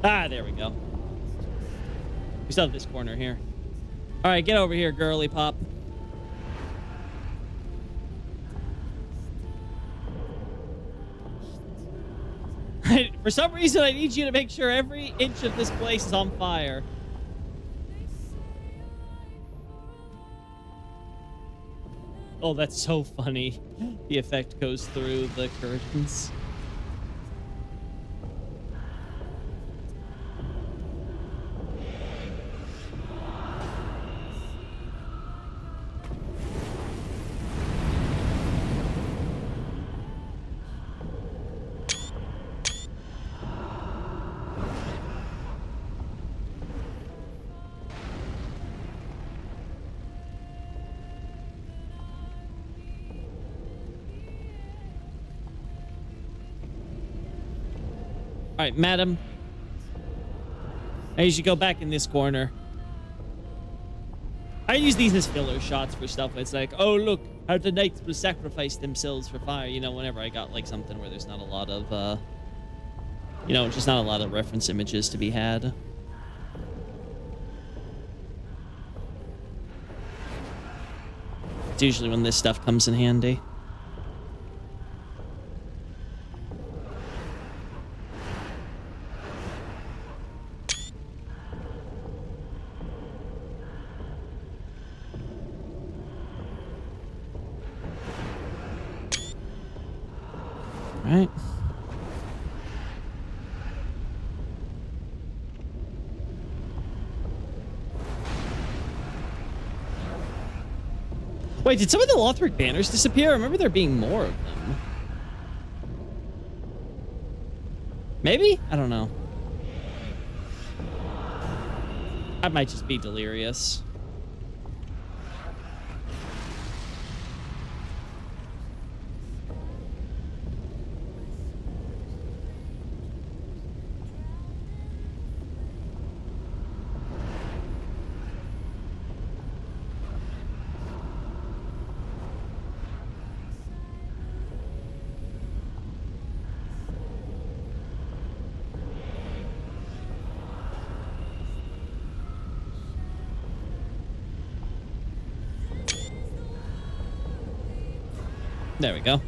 Ah, there we go. We still have this corner here. All right, get over here, girly pop. For some reason, I need you to make sure every inch of this place is on fire. Oh, that's so funny. The effect goes through the curtains. All right, madam. I usually go back in this corner. I use these as filler shots for stuff. It's like, oh, look, how the knights will sacrifice themselves for fire. You know, whenever I got like something where there's not a lot of, you know, just not a lot of reference images to be had. It's usually when this stuff comes in handy. Right. Wait, did some of the Lothric banners disappear? I remember there being more of them. Maybe? I don't know. I might just be delirious. There we go.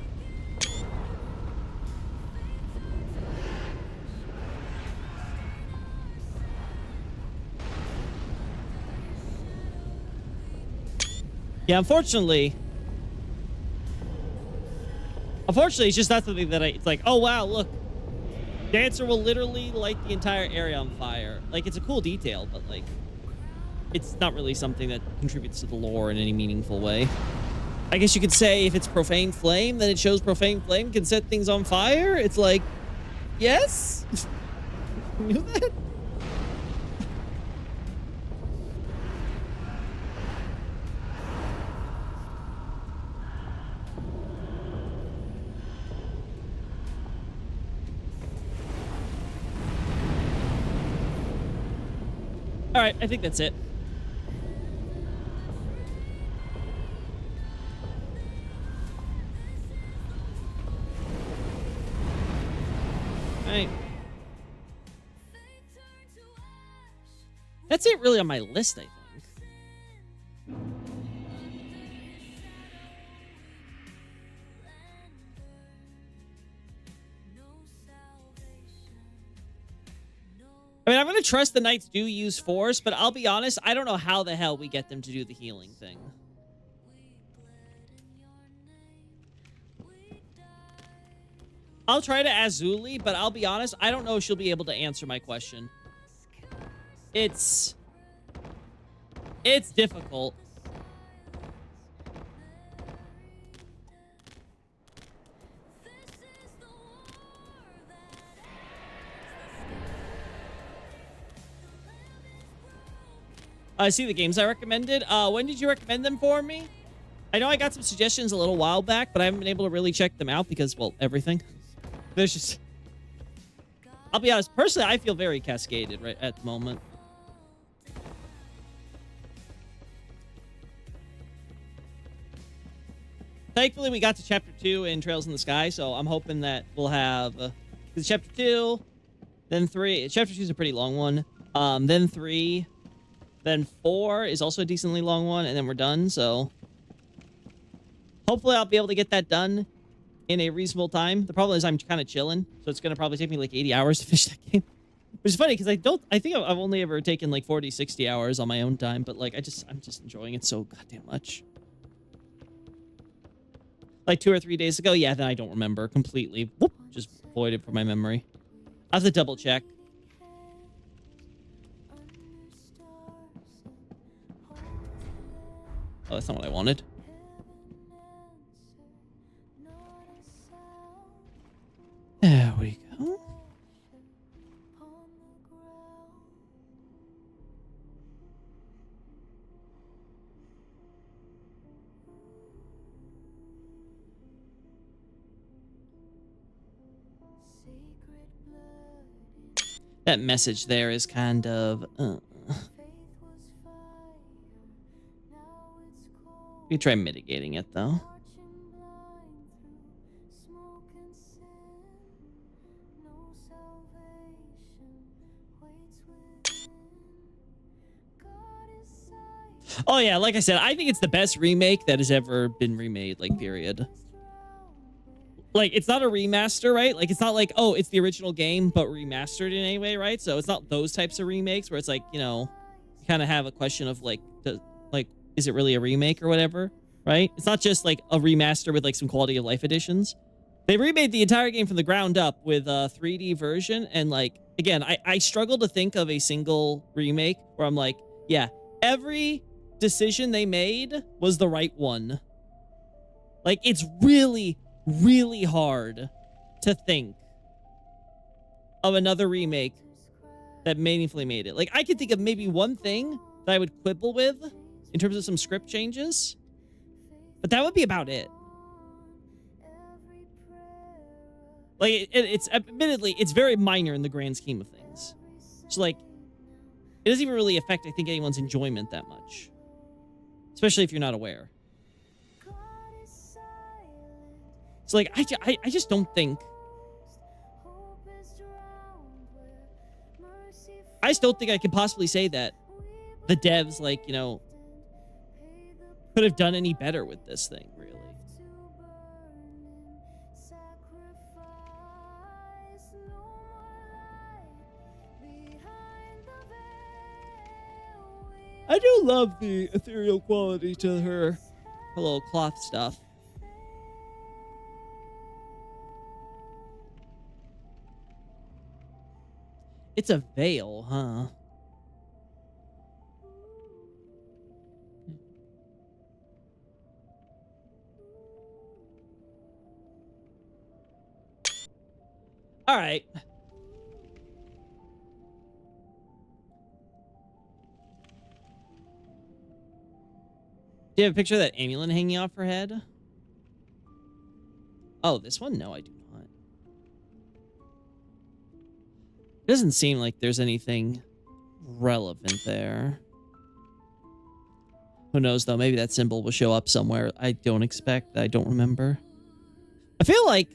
Yeah, unfortunately, it's just not something that it's like, oh wow, look, Dancer will literally light the entire area on fire. Like, it's a cool detail, but like, it's not really something that contributes to the lore in any meaningful way. I guess you could say if it's Profane Flame, then it shows Profane Flame can set things on fire. It's like, yes? You knew that? All right, I think that's it. Right. That's it really on my list, I think. I mean, I'm going to trust the knights do use force, but I'll be honest, I don't know how the hell we get them to do the healing thing. I'll try to Azuli, but I'll be honest, I don't know if she'll be able to answer my question. It's difficult. I see the games I recommended. When did you recommend them for me? I know I got some suggestions a little while back, but I haven't been able to really check them out because, well, everything. There's just... I'll be honest. Personally, I feel very cascaded right at the moment. Thankfully, we got to Chapter 2 in Trails in the Sky, so I'm hoping that we'll have... Because Chapter 2, then 3... Chapter 2 is a pretty long one. Then 3, then 4 is also a decently long one, and then we're done, so... Hopefully, I'll be able to get that done in a reasonable time. The problem is I'm kind of chilling, so it's going to probably take me like 80 hours to finish that game. Which is funny, because I think I've only ever taken like 40, 60 hours on my own time, but like, I'm just enjoying it so goddamn much. Like 2 or 3 days ago, yeah, then I don't remember completely. Whoop, just voided from my memory. I have to double check. Oh, that's not what I wanted. There we go. That message there is kind of... You try mitigating it, though. Oh, yeah, like I said, I think it's the best remake that has ever been remade, like, period. Like, it's not a remaster, right? Like, it's not like, oh, it's the original game, but remastered in any way, right? So it's not those types of remakes where it's like, you know, you kind of have a question of, like, is it really a remake or whatever, right? It's not just, like, a remaster with, like, some quality of life additions. They remade the entire game from the ground up with a 3D version, and, like, again, I struggle to think of a single remake where I'm like, yeah, every decision they made was the right one. Like, it's really, really hard to think of another remake that meaningfully made it. Like, I could think of maybe one thing that I would quibble with in terms of some script changes, but that would be about it. Like, it's admittedly, it's very minor in the grand scheme of things. So, like, it doesn't even really affect, I think, anyone's enjoyment that much. Especially if you're not aware. So, like, I just don't think... I just don't think I could possibly say that the devs, like, you know, could have done any better with this thing, really. I do love the ethereal quality to her little cloth stuff. It's a veil, huh? All right. Do you have a picture of that amulet hanging off her head? Oh, this one? No, I do not. It doesn't seem like there's anything relevant there. Who knows, though? Maybe that symbol will show up somewhere I don't expect, that I don't remember. I feel like...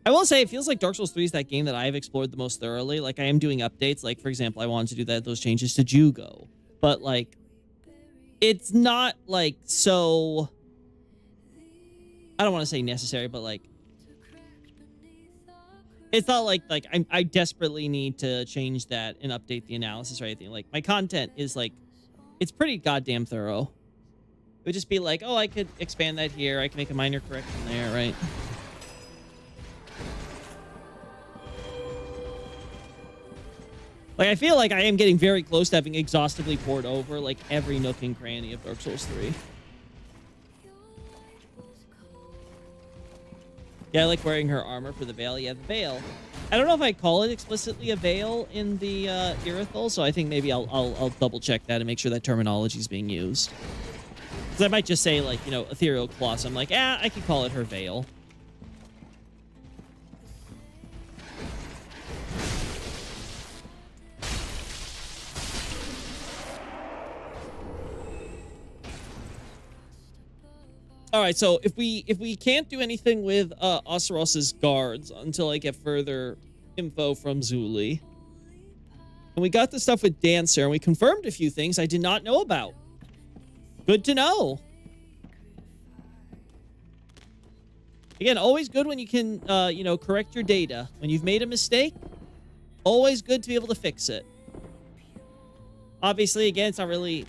I will say, it feels like Dark Souls 3 is that game that I've explored the most thoroughly. Like, I am doing updates. Like, for example, I wanted to do those changes to Jugo. But, like... It's not, like, so... I don't want to say necessary, but, like... It's not like I desperately need to change that and update the analysis or anything. Like, my content is, like... It's pretty goddamn thorough. It would just be like, oh, I could expand that here. I can make a minor correction there, right? Like, I feel like I am getting very close to having exhaustively poured over, like, every nook and cranny of Dark Souls 3. Yeah, I like wearing her armor for the veil. Yeah, the veil. I don't know if I call it explicitly a veil in the Irithel, so I think maybe I'll double check that and make sure that terminology is being used. Because I might just say, like, you know, ethereal claw. So I'm like, I could call it her veil. All right, so if we can't do anything with Oceros's guards until I get further info from Zuli, and we got the stuff with Dancer, and we confirmed a few things I did not know about. Good to know. Again, always good when you can, you know, correct your data. When you've made a mistake, always good to be able to fix it. Obviously, again, it's not really,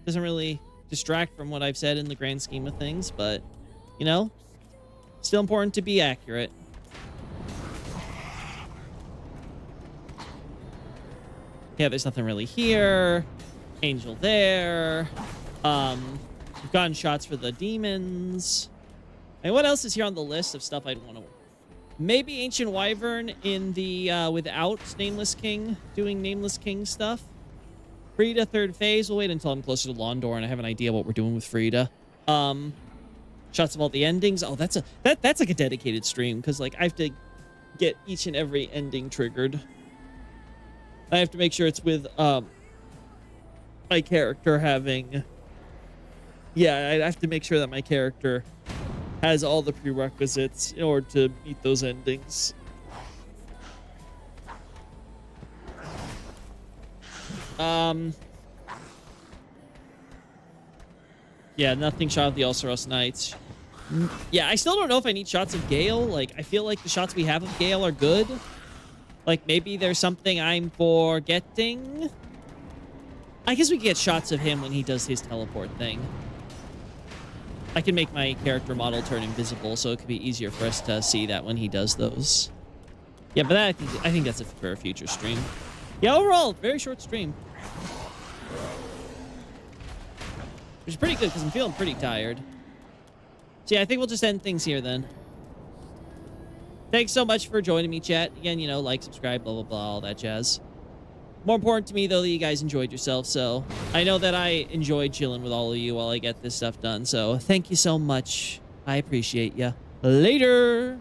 doesn't really distract from what I've said in the grand scheme of things, but, you know, still important to be accurate. Yeah, there's nothing really here. Angel there. We've gotten shots for the demons. And what else is here on the list of stuff I'd want to... Maybe Ancient Wyvern in the, without Nameless King, doing Nameless King stuff. Frida, third phase. We'll wait until I'm closer to Londor and I have an idea what we're doing with Frida. Shots of all the endings. Oh, that's like a dedicated stream, because, like, I have to get each and every ending triggered. I have to make sure it's with, my character having... Yeah, I have to make sure that my character has all the prerequisites in order to meet those endings. Yeah, nothing shot of the Ulceros Knights. Yeah, I still don't know if I need shots of Gale. Like, I feel like the shots we have of Gale are good. Like, maybe there's something I'm forgetting. I guess we can get shots of him when he does his teleport thing. I can make my character model turn invisible, so it could be easier for us to see that when he does those. Yeah, but that, I think that's for a future stream. Yeah, overall, very short stream. Which is pretty good, because I'm feeling pretty tired. So yeah, I think we'll just end things here then. Thanks so much for joining me, chat. Again, you know, like, subscribe, blah, blah, blah, all that jazz. More important to me, though, that you guys enjoyed yourself, so I know that I enjoyed chilling with all of you while I get this stuff done, so thank you so much. I appreciate ya. Later!